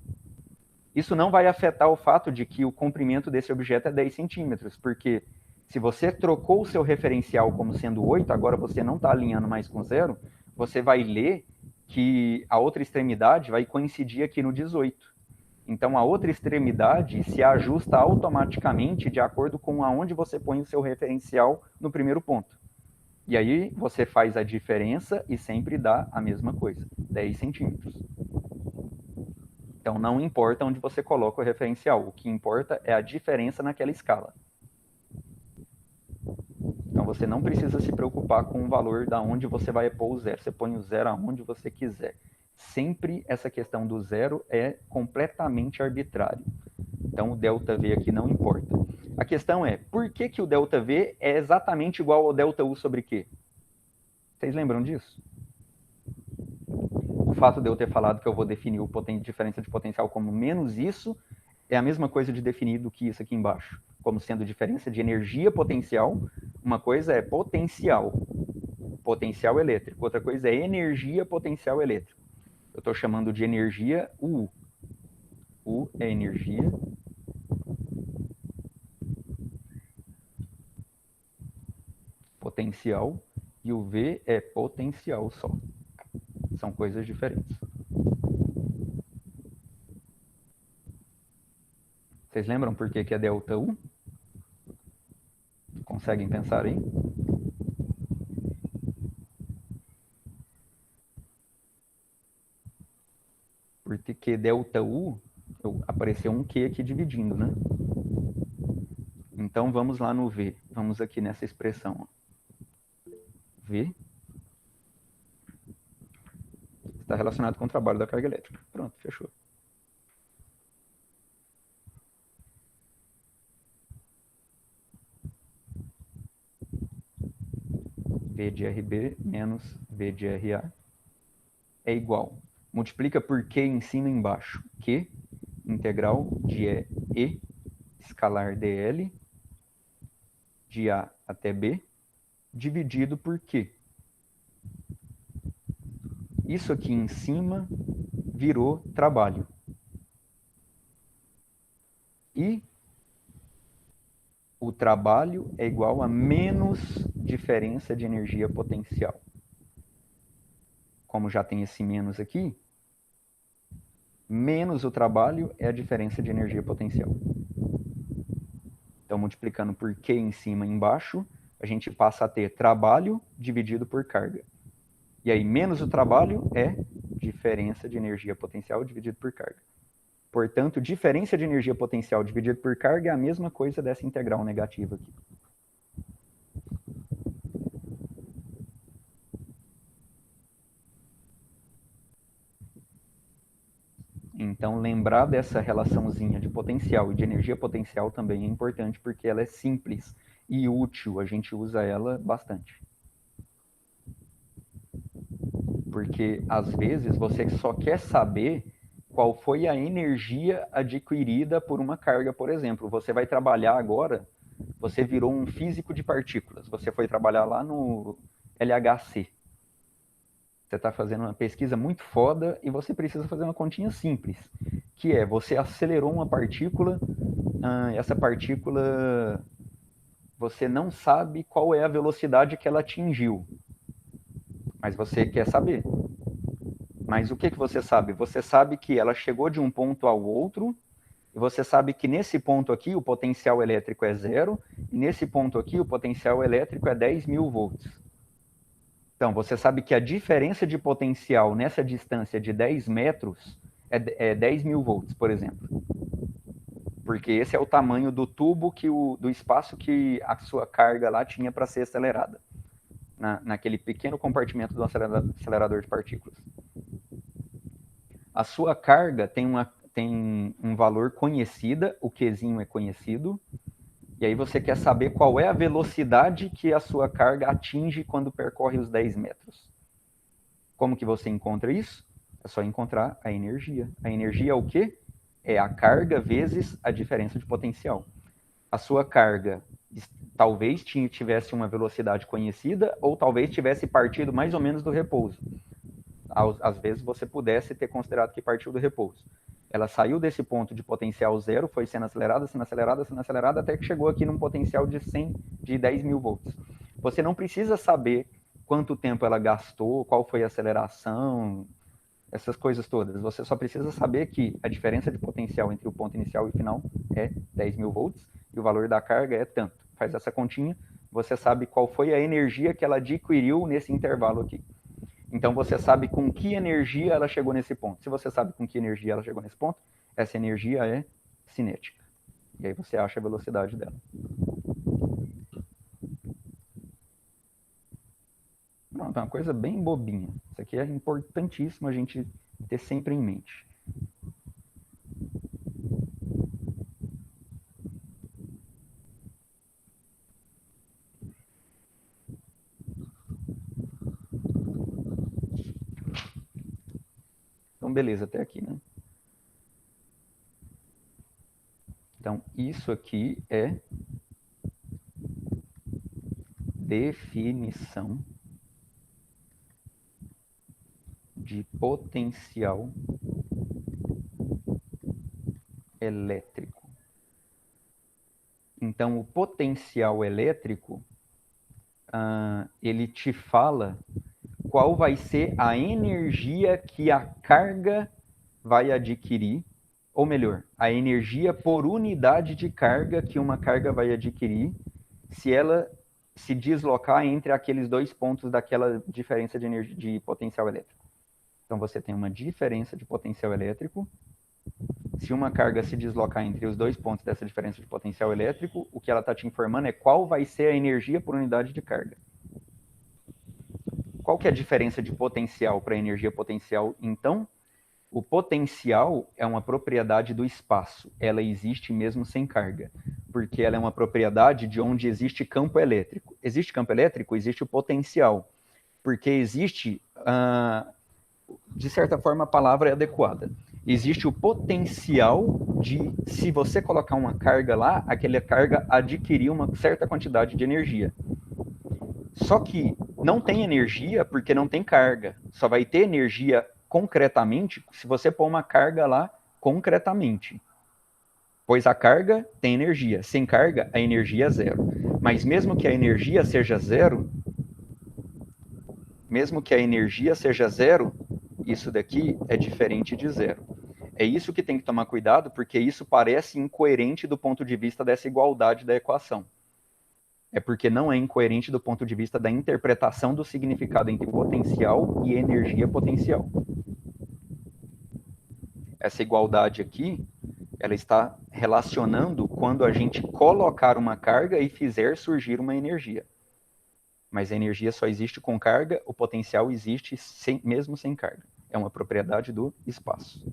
isso não vai afetar o fato de que o comprimento desse objeto é 10 centímetros, porque se você trocou o seu referencial como sendo 8, agora você não está alinhando mais com 0, você vai ler que a outra extremidade vai coincidir aqui no 18. Então, a outra extremidade se ajusta automaticamente de acordo com aonde você põe o seu referencial no primeiro ponto. E aí, você faz a diferença e sempre dá a mesma coisa, 10 centímetros. Então, não importa onde você coloca o referencial, o que importa é a diferença naquela escala. Então, você não precisa se preocupar com o valor da onde você vai pôr o zero. Você põe o zero aonde você quiser. Sempre essa questão do zero é completamente arbitrário. Então, o ΔV aqui não importa. A questão é, por que, que o ΔV é exatamente igual ao ΔU sobre Q? Vocês lembram disso? O fato de eu ter falado que eu vou definir a diferença de potencial como menos isso, é a mesma coisa de definir do que isso aqui embaixo, como sendo diferença de energia potencial. Uma coisa é potencial elétrico, outra coisa é energia potencial elétrico. Eu estou chamando de energia U. U é energia potencial e o V é potencial só. São coisas diferentes. Vocês lembram por que é ΔU? Conseguem pensar aí? Porque ΔU, apareceu um Q aqui dividindo, né? Então, vamos lá no V. Vamos aqui nessa expressão. Ó. V está relacionado com o trabalho da carga elétrica. Pronto, fechou. V de RB menos V de RA é igual. Multiplica por Q em cima e embaixo. Q, integral de E, escalar dl, de A até B, dividido por Q. Isso aqui em cima virou trabalho. E o trabalho é igual a menos diferença de energia potencial. Como já tem esse menos aqui, menos o trabalho é a diferença de energia potencial. Então, multiplicando por Q em cima e embaixo, a gente passa a ter trabalho dividido por carga. E aí, menos o trabalho é diferença de energia potencial dividido por carga. Portanto, diferença de energia potencial dividido por carga é a mesma coisa dessa integral negativa aqui. Então, lembrar dessa relaçãozinha de potencial e de energia potencial também é importante, porque ela é simples e útil, a gente usa ela bastante. Porque, às vezes, você só quer saber qual foi a energia adquirida por uma carga, por exemplo. Você vai trabalhar agora, você virou um físico de partículas, você foi trabalhar lá no LHC. Você está fazendo uma pesquisa muito foda e você precisa fazer uma continha simples, que é, você acelerou uma partícula, essa partícula, você não sabe qual é a velocidade que ela atingiu, mas você quer saber. Mas o que você sabe? Você sabe que ela chegou de um ponto ao outro, e você sabe que nesse ponto aqui o potencial elétrico é 0, e nesse ponto aqui o potencial elétrico é 10.000 volts. Então, você sabe que a diferença de potencial nessa distância de 10 metros é 10.000 volts, por exemplo. Porque esse é o tamanho do tubo, do espaço que a sua carga lá tinha para ser acelerada. Naquele pequeno compartimento do acelerador de partículas. A sua carga tem um valor conhecida, o Qzinho é conhecido, e aí você quer saber qual é a velocidade que a sua carga atinge quando percorre os 10 metros. Como que você encontra isso? É só encontrar a energia. A energia é o quê? É a carga vezes a diferença de potencial. A sua carga talvez tivesse uma velocidade conhecida, ou talvez tivesse partido mais ou menos do repouso. Às vezes você pudesse ter considerado que partiu do repouso. Ela saiu desse ponto de potencial 0, foi sendo acelerada, até que chegou aqui num potencial de 10.000 volts. Você não precisa saber quanto tempo ela gastou, qual foi a aceleração, essas coisas todas. Você só precisa saber que a diferença de potencial entre o ponto inicial e final é 10.000 volts, e o valor da carga é tanto. Faz essa continha, você sabe qual foi a energia que ela adquiriu nesse intervalo aqui. Então, você sabe com que energia ela chegou nesse ponto. Se você sabe com que energia ela chegou nesse ponto, essa energia é cinética. E aí você acha a velocidade dela. Pronto, é uma coisa bem bobinha. Isso aqui é importantíssimo a gente ter sempre em mente. Então, beleza, até aqui, né? Então, isso aqui é definição de potencial elétrico. Então, o potencial elétrico, ele te fala qual vai ser a energia que a carga vai adquirir, ou melhor, a energia por unidade de carga que uma carga vai adquirir se ela se deslocar entre aqueles dois pontos daquela diferença de energia, de potencial elétrico. Então, você tem uma diferença de potencial elétrico. Se uma carga se deslocar entre os dois pontos dessa diferença de potencial elétrico, o que ela está te informando é qual vai ser a energia por unidade de carga. Qual que é a diferença de potencial para energia potencial, então? O potencial é uma propriedade do espaço. Ela existe mesmo sem carga, porque ela é uma propriedade de onde existe campo elétrico. Existe campo elétrico, existe o potencial, porque existe, de certa forma, a palavra é adequada. Existe o potencial de, se você colocar uma carga lá, aquela carga adquirir uma certa quantidade de energia. Só que não tem energia porque não tem carga. Só vai ter energia concretamente se você pôr uma carga lá concretamente. Pois a carga tem energia. Sem carga, a energia é zero. Mas mesmo que a energia seja zero, isso daqui é diferente de zero. É isso que tem que tomar cuidado, porque isso parece incoerente do ponto de vista dessa igualdade da equação. É porque não é incoerente do ponto de vista da interpretação do significado entre potencial e energia potencial. Essa igualdade aqui, ela está relacionando quando a gente colocar uma carga e fizer surgir uma energia. Mas a energia só existe com carga, o potencial existe mesmo sem carga. É uma propriedade do espaço.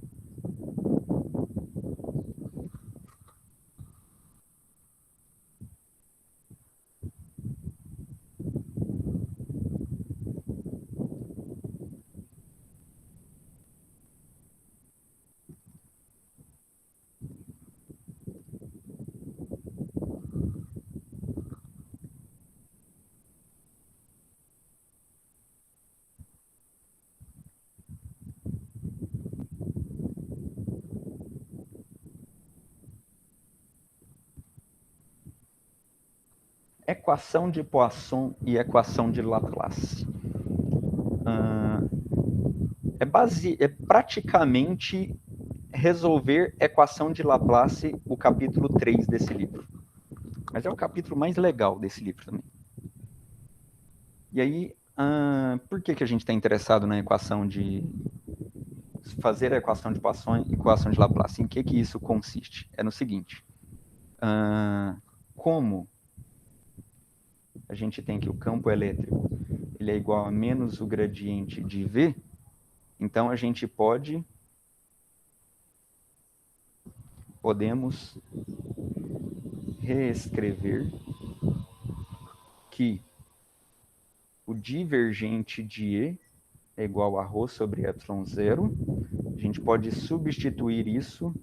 Equação de Poisson e equação de Laplace. É praticamente resolver equação de Laplace, o capítulo 3 desse livro. Mas é o capítulo mais legal desse livro também. E aí, por que a gente está interessado na equação de... fazer a equação de Poisson e equação de Laplace? Em que isso consiste? É no seguinte. Como a gente tem que o campo elétrico ele é igual a menos o gradiente de V, então a gente podemos reescrever que o divergente de E é igual a ρ sobre epsilon zero. A gente pode substituir isso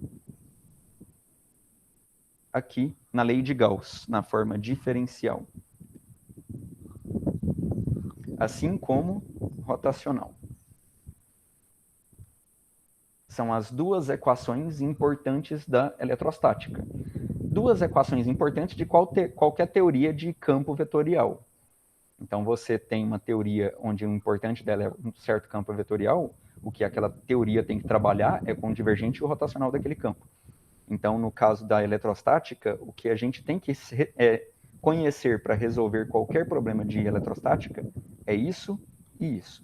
aqui na lei de Gauss, na forma diferencial. Assim como rotacional. São as duas equações importantes da eletrostática. Duas equações importantes de qualquer teoria de campo vetorial. Então, você tem uma teoria onde o importante dela é um certo campo vetorial, o que aquela teoria tem que trabalhar é com o divergente e o rotacional daquele campo. Então, no caso da eletrostática, o que a gente tem que conhecer para resolver qualquer problema de eletrostática é isso e isso.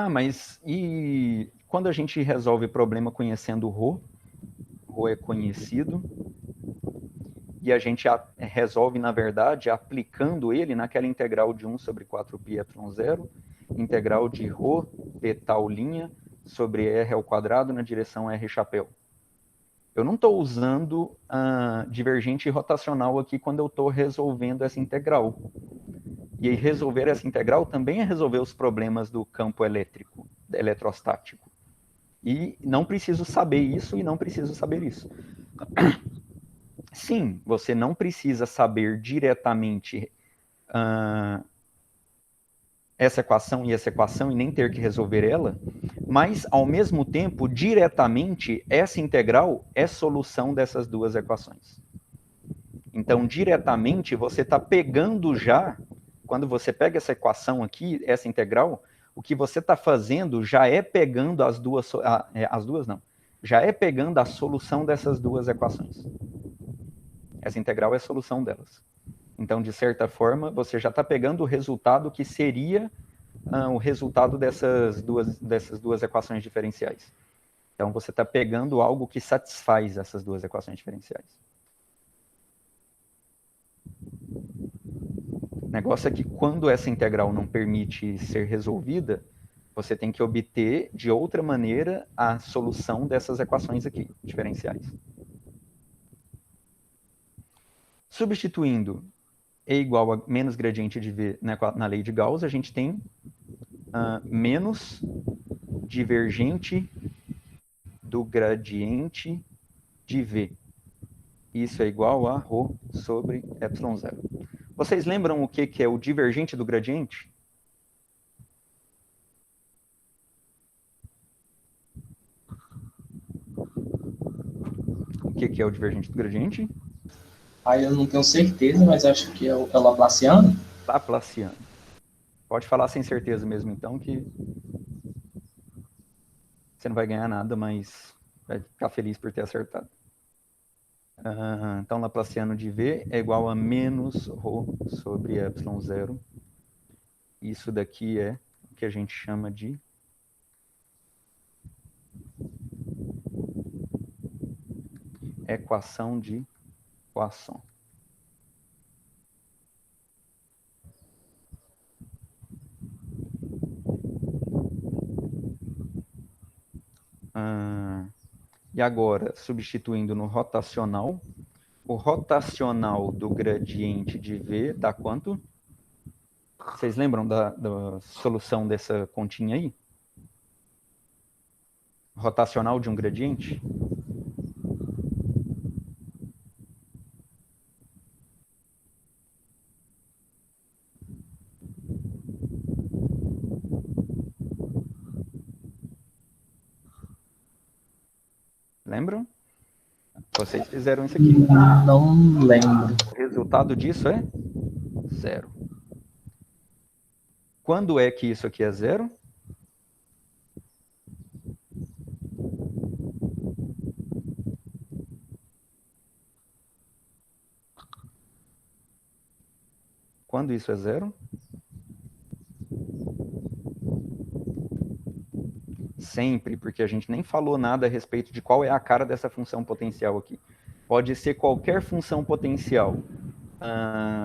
Mas e quando a gente resolve problema conhecendo ρ? ρ é conhecido, e a gente resolve, na verdade, aplicando ele naquela integral de 1 sobre 4π epsilon zero, integral de ρ, p tal linha, sobre r ao quadrado na direção r chapéu. Eu não estou usando divergente rotacional aqui quando eu estou resolvendo essa integral. E aí, resolver essa integral também é resolver os problemas do campo elétrico, eletrostático. E não preciso saber isso e não preciso saber isso. Sim, você não precisa saber diretamente essa equação e nem ter que resolver ela, mas, ao mesmo tempo, diretamente, essa integral é solução dessas duas equações. Então, diretamente, você está pegando já, quando você pega essa equação aqui, essa integral, o que você está fazendo já é pegando já é pegando a solução dessas duas equações. Essa integral é a solução delas. Então, de certa forma, você já está pegando o resultado que seria o resultado dessas duas equações diferenciais. Então, você está pegando algo que satisfaz essas duas equações diferenciais. O negócio é que quando essa integral não permite ser resolvida, você tem que obter, de outra maneira, a solução dessas equações aqui, diferenciais. Substituindo E igual a menos gradiente de V na lei de Gauss, a gente tem menos divergente do gradiente de V. Isso é igual a ρ sobre epsilon zero. Vocês lembram o que é o divergente do gradiente? O que é o divergente do gradiente? Aí eu não tenho certeza, mas acho que é o Laplaciano. Laplaciano. Pode falar sem certeza mesmo, então, que você não vai ganhar nada, mas vai ficar feliz por ter acertado. Então, Laplaciano de V é igual a menos ρ sobre ε0. Isso daqui é o que a gente chama de equação de Poisson. E agora, substituindo no rotacional, o rotacional do gradiente de V dá quanto? Vocês lembram da solução dessa continha aí? Rotacional de um gradiente? Lembram? Vocês fizeram isso aqui. Não lembro. O resultado disso é zero. Quando é que isso aqui é zero? Quando isso é zero? Sempre, porque a gente nem falou nada a respeito de qual é a cara dessa função potencial aqui. Pode ser qualquer função potencial.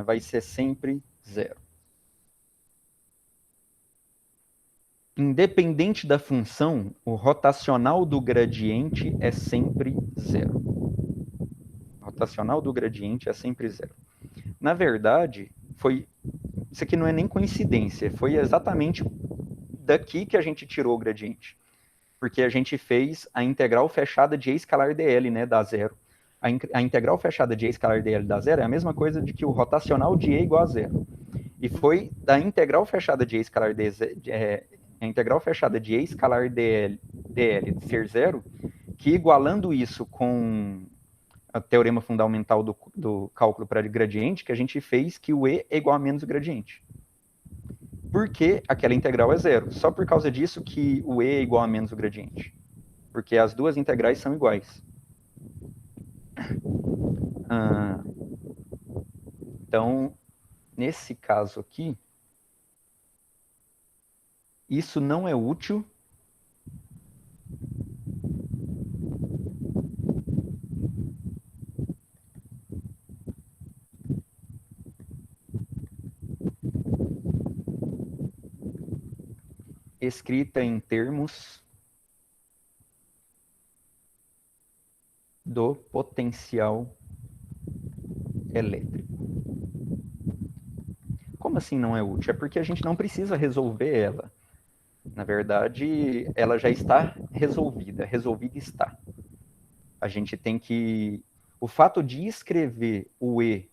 Vai ser sempre zero. Independente da função, o rotacional do gradiente é sempre zero. O rotacional do gradiente é sempre zero. Na verdade, isso aqui não é nem coincidência, foi exatamente daqui que a gente tirou o gradiente. Porque a gente fez a integral fechada de E escalar dl, né, dá zero. A integral fechada de E escalar dl dá zero é a mesma coisa de que o rotacional de E igual a zero. E foi da integral fechada de E escalar a integral fechada de E escalar dl ser zero, que igualando isso com o teorema fundamental do cálculo para gradiente, que a gente fez que o E é igual a menos o gradiente. Porque aquela integral é zero. Só por causa disso que o E é igual a menos o gradiente. Porque as duas integrais são iguais. Então, nesse caso aqui, isso não é útil. Escrita em termos do potencial elétrico. Como assim não é útil? É porque a gente não precisa resolver ela. Na verdade, ela já está resolvida. Resolvida está. A gente tem que... O fato de escrever o E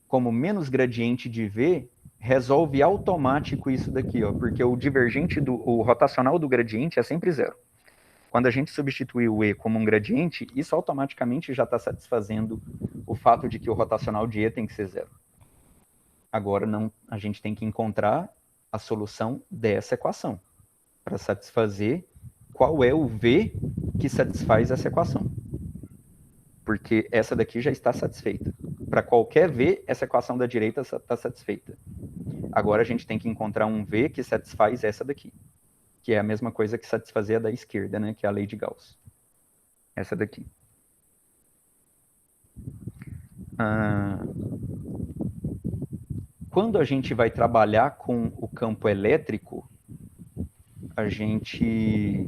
como menos gradiente de V resolve automático isso daqui, ó, porque o rotacional do gradiente é sempre zero. Quando a gente substitui o E como um gradiente, isso automaticamente já está satisfazendo o fato de que o rotacional de E tem que ser zero. Agora, a gente tem que encontrar a solução dessa equação para satisfazer qual é o V que satisfaz essa equação. Porque essa daqui já está satisfeita. Para qualquer V, essa equação da direita está satisfeita. Agora a gente tem que encontrar um V que satisfaz essa daqui, que é a mesma coisa que satisfazer a da esquerda, né, que é a lei de Gauss. Essa daqui. Quando a gente vai trabalhar com o campo elétrico, a gente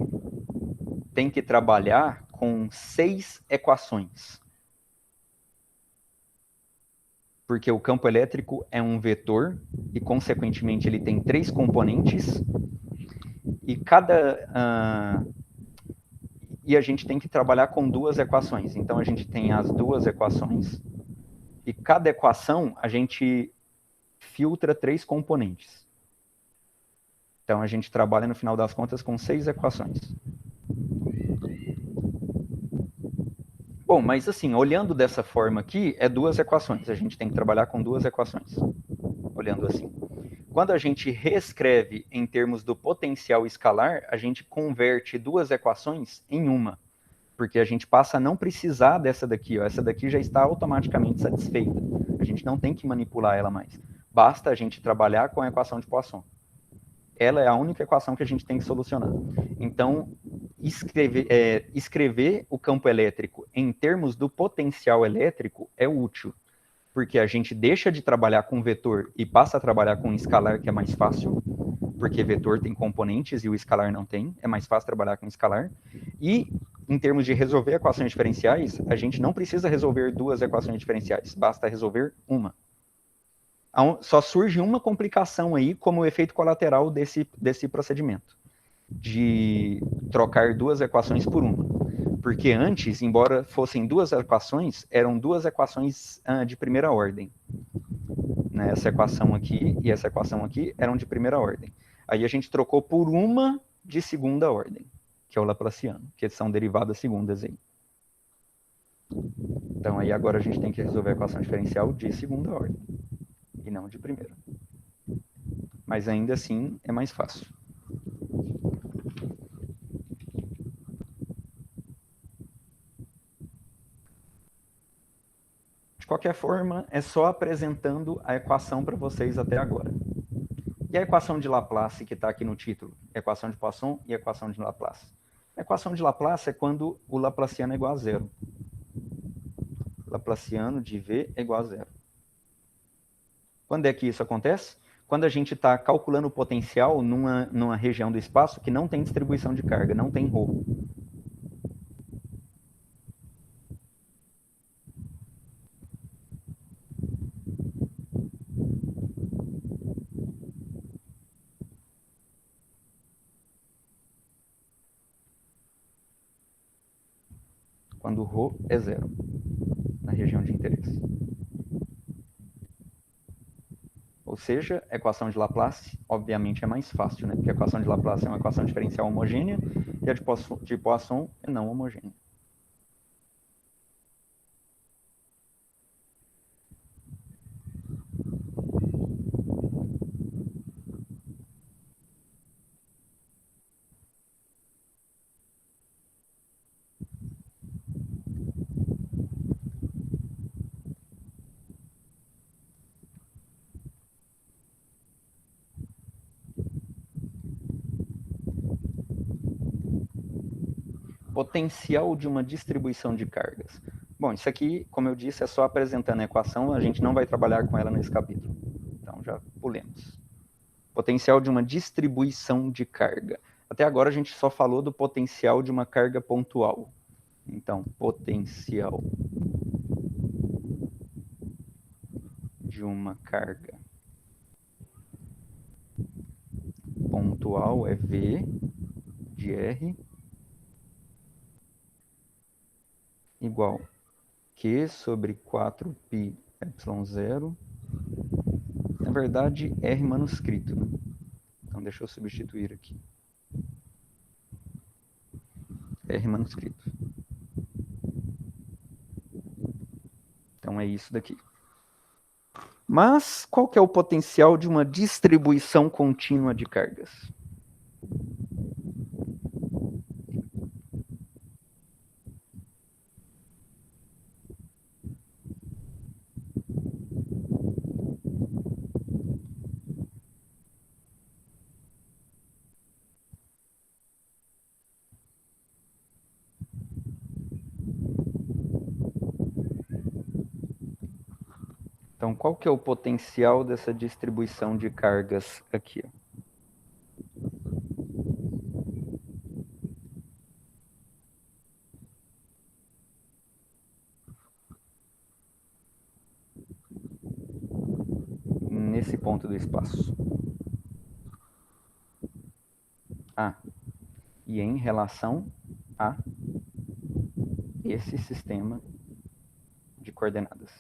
tem que trabalhar com 6 equações. Porque o campo elétrico é um vetor e, consequentemente, ele tem 3 componentes. E a gente tem que trabalhar com 2 equações. Então, a gente tem as 2 equações. E cada equação, a gente filtra 3 componentes. Então, a gente trabalha, no final das contas, com 6 equações. Bom, mas assim, olhando dessa forma aqui, é 2 equações. A gente tem que trabalhar com 2 equações. Olhando assim. Quando a gente reescreve em termos do potencial escalar, a gente converte 2 equações em uma. porque a gente passa a não precisar dessa daqui, ó. Essa daqui já está automaticamente satisfeita. A gente não tem que manipular ela mais. Basta a gente trabalhar com a equação de Poisson. Ela é a única equação que a gente tem que solucionar. Então, escrever o campo elétrico em termos do potencial elétrico é útil, porque a gente deixa de trabalhar com vetor e passa a trabalhar com escalar, que é mais fácil, porque vetor tem componentes e o escalar não tem, é mais fácil trabalhar com escalar. E, em termos de resolver equações diferenciais, a gente não precisa resolver duas equações diferenciais, basta resolver uma. Só surge uma complicação aí como efeito colateral desse procedimento, de trocar duas equações por uma. Porque antes, embora fossem duas equações, eram duas equações de primeira ordem. Né? Essa equação aqui e essa equação aqui eram de primeira ordem. Aí a gente trocou por uma de segunda ordem, que é o Laplaciano, que são derivadas segundas aí. Então aí agora a gente tem que resolver a equação diferencial de segunda ordem, e não de primeira. Mas ainda assim é mais fácil. De qualquer forma, é só apresentando a equação para vocês até agora. E a equação de Laplace que está aqui no título? Equação de Poisson e equação de Laplace. A equação de Laplace é quando o Laplaciano é igual a zero. Laplaciano de V é igual a zero. Quando é que isso acontece? Quando a gente está calculando o potencial numa região do espaço que não tem distribuição de carga, não tem ρ. Quando ρ é zero, na região de interesse. Ou seja, a equação de Laplace, obviamente, é mais fácil, né? Porque a equação de Laplace é uma equação diferencial homogênea e a de Poisson é não homogênea. Potencial de uma distribuição de cargas. Bom, isso aqui, como eu disse, é só apresentando a equação, a gente não vai trabalhar com ela nesse capítulo. Então, já pulemos. Potencial de uma distribuição de carga. Até agora a gente só falou do potencial de uma carga pontual. Então, potencial de uma carga pontual é V de R igual Q sobre 4π ε0. Na verdade, R manuscrito, né? Então, deixa eu substituir aqui. R manuscrito. Então, é isso daqui. Mas, qual que é o potencial de uma distribuição contínua de cargas? Então, qual que é o potencial dessa distribuição de cargas aqui? Nesse ponto do espaço. A. E em relação a esse sistema de coordenadas.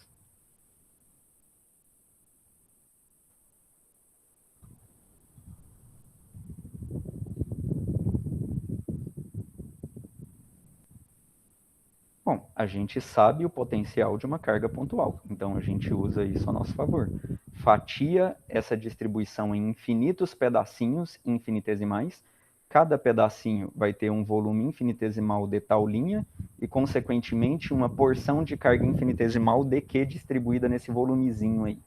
Bom, a gente sabe o potencial de uma carga pontual, então a gente usa isso a nosso favor. Fatia essa distribuição em infinitos pedacinhos infinitesimais. Cada pedacinho vai ter um volume infinitesimal de tal linha, e, consequentemente, uma porção de carga infinitesimal dq distribuída nesse volumezinho aí.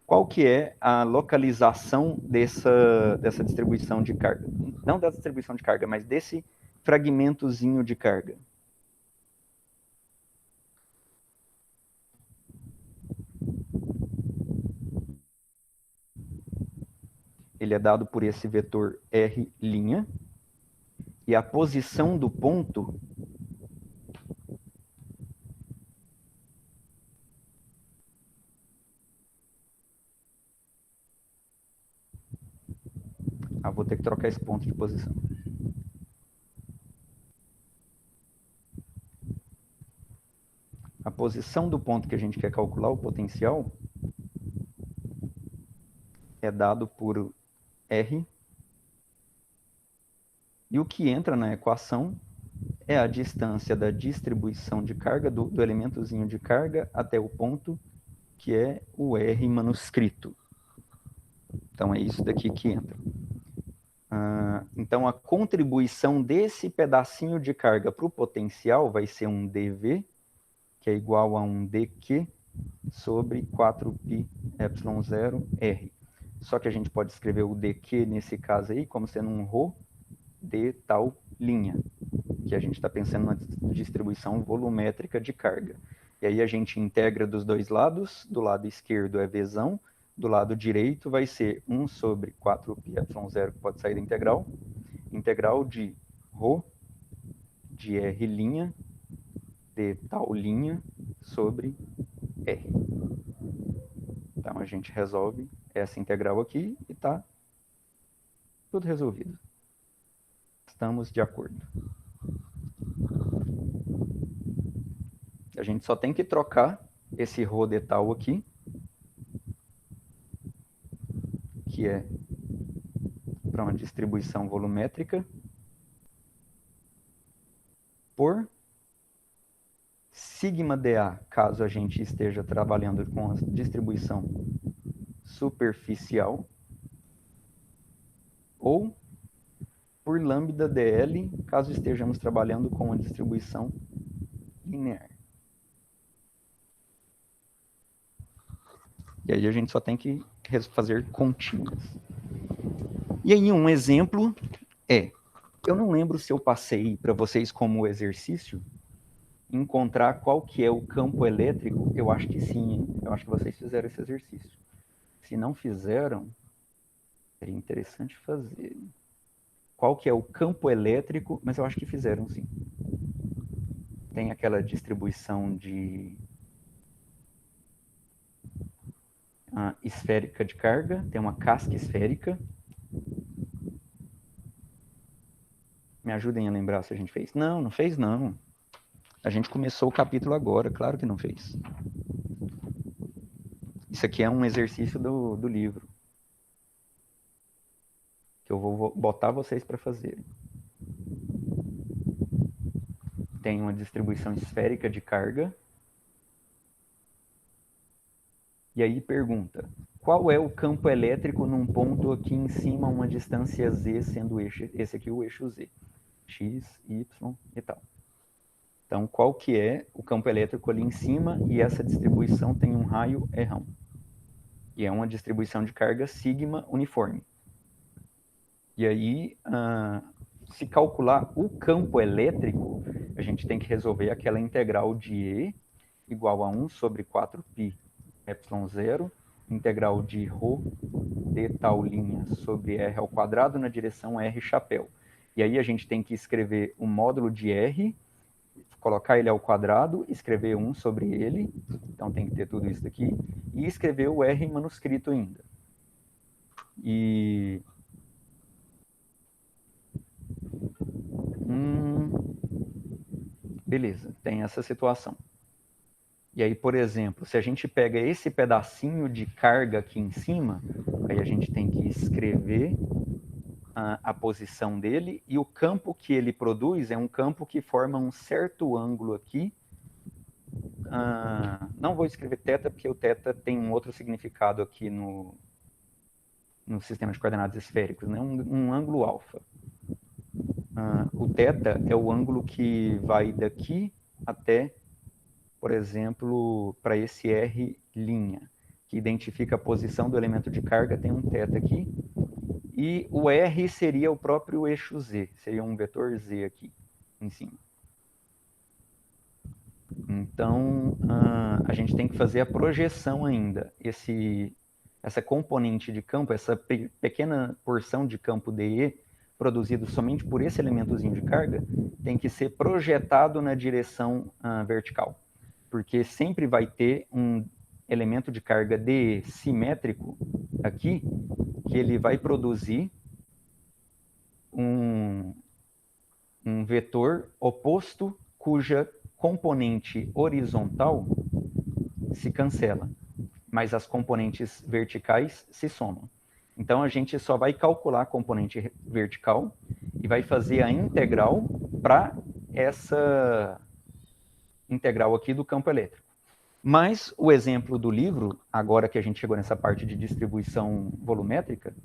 Qual que é a localização dessa distribuição de carga? Não dessa distribuição de carga, mas desse fragmentozinho de carga. Ele é dado por esse vetor R', e a posição do ponto vou ter que trocar esse ponto de posição. A posição do ponto que a gente quer calcular, o potencial, é dado por R. E o que entra na equação é a distância da distribuição de carga, do elementozinho de carga, até o ponto, que é o R manuscrito. Então, é isso daqui que entra. Então, a contribuição desse pedacinho de carga para o potencial vai ser um dV, que é igual a um dq sobre 4π ε0 R. Só que a gente pode escrever o dq nesse caso aí como sendo um ρ de tal linha, que a gente está pensando na distribuição volumétrica de carga. E aí a gente integra dos dois lados, do lado esquerdo é Vzão, do lado direito vai ser 1 sobre 4π ε0, que pode sair da integral, integral de ρ de R' de tal linha sobre R. Então a gente resolve essa integral aqui e está tudo resolvido. Estamos de acordo. A gente só tem que trocar esse ρ de tal aqui, que é para uma distribuição volumétrica, por sigma dA, caso a gente esteja trabalhando com a distribuição superficial, ou por lambda dL, caso estejamos trabalhando com uma distribuição linear. E aí a gente só tem que fazer continhas. E aí um exemplo é, eu não lembro se eu passei para vocês como exercício, encontrar qual que é o campo elétrico, eu acho que sim, hein? Eu acho que vocês fizeram esse exercício. Se não fizeram, seria interessante fazer. Qual que é o campo elétrico, mas eu acho que fizeram sim. Tem aquela distribuição de esférica de carga, tem uma casca esférica. Me ajudem a lembrar se a gente fez. Não, não fez não. A gente começou o capítulo agora, claro que não fez. Isso aqui é um exercício do livro. Que eu vou botar vocês para fazerem. Tem uma distribuição esférica de carga. E aí pergunta, qual é o campo elétrico num ponto aqui em cima, uma distância z, sendo esse aqui o eixo z? X, Y e tal. Então, qual que é o campo elétrico ali em cima? E essa distribuição tem um raio R'. E é uma distribuição de carga sigma uniforme. E aí, se calcular o campo elétrico, a gente tem que resolver aquela integral de E igual a 1 sobre 4π ε0, integral de ρ de tal linha sobre R ao quadrado na direção R chapéu. E aí a gente tem que escrever o módulo de R, colocar ele ao quadrado, escrever 1 sobre ele, então tem que ter tudo isso daqui, e escrever o R manuscrito ainda. E... beleza, tem essa situação. E aí, por exemplo, se a gente pega esse pedacinho de carga aqui em cima, aí a gente tem que escrever a posição dele, e o campo que ele produz é um campo que forma um certo ângulo aqui. Não vou escrever θ, porque o θ tem um outro significado aqui no sistema de coordenadas esféricos, né? Um ângulo alfa. o θ é o ângulo que vai daqui até, por exemplo, para esse R', que identifica a posição do elemento de carga, tem um θ aqui, e o R seria o próprio eixo Z, seria um vetor Z aqui em cima. Então, a gente tem que fazer a projeção ainda. Essa componente de campo, essa pequena porção de campo DE, produzido somente por esse elementozinho de carga, tem que ser projetado na direção vertical. Porque sempre vai ter um elemento de carga DE simétrico aqui, que ele vai produzir um vetor oposto, cuja componente horizontal se cancela, mas as componentes verticais se somam. Então, a gente só vai calcular a componente vertical e vai fazer a integral para essa integral aqui do campo elétrico. Mas o exemplo do livro, agora que a gente chegou nessa parte de distribuição volumétrica,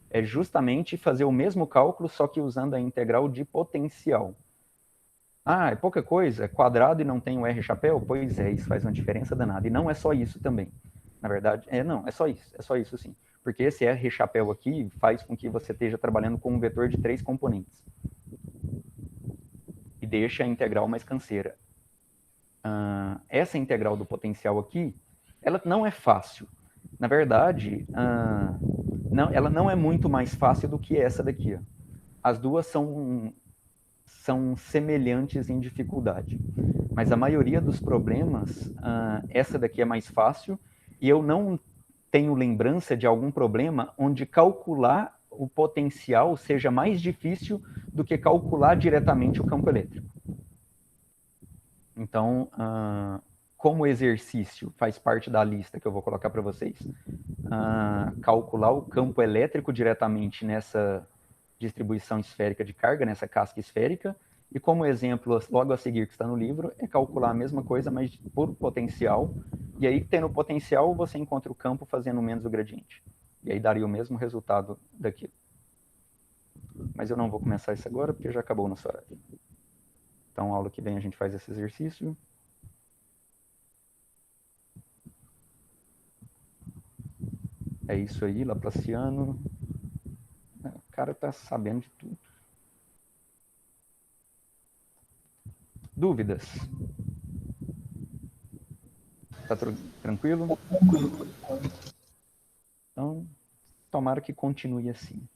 é justamente fazer o mesmo cálculo, só que usando a integral de potencial. Ah, é pouca coisa, é quadrado e não tem o R chapéu? Pois é, isso faz uma diferença danada. E não é só isso também. Na verdade, não, é só isso sim. Porque esse R chapéu aqui faz com que você esteja trabalhando com um vetor de 3 componentes. E deixa a integral mais canseira. Essa integral do potencial aqui, ela não é fácil. Na verdade, ela não é muito mais fácil do que essa daqui. Ó. As duas são semelhantes em dificuldade. Mas a maioria dos problemas, essa daqui é mais fácil, e eu não tenho lembrança de algum problema onde calcular o potencial seja mais difícil do que calcular diretamente o campo elétrico. Então, como exercício, faz parte da lista que eu vou colocar para vocês, calcular o campo elétrico diretamente nessa distribuição esférica de carga, nessa casca esférica, e como exemplo, logo a seguir que está no livro, é calcular a mesma coisa, mas por potencial, e aí tendo potencial, você encontra o campo fazendo menos o gradiente. E aí daria o mesmo resultado daquilo. Mas eu não vou começar isso agora, porque já acabou o nosso horário. Então, aula que vem a gente faz esse exercício. É isso aí, Laplaciano. O cara tá sabendo de tudo. Dúvidas? Tá tranquilo? Tranquilo. Então, tomara que continue assim.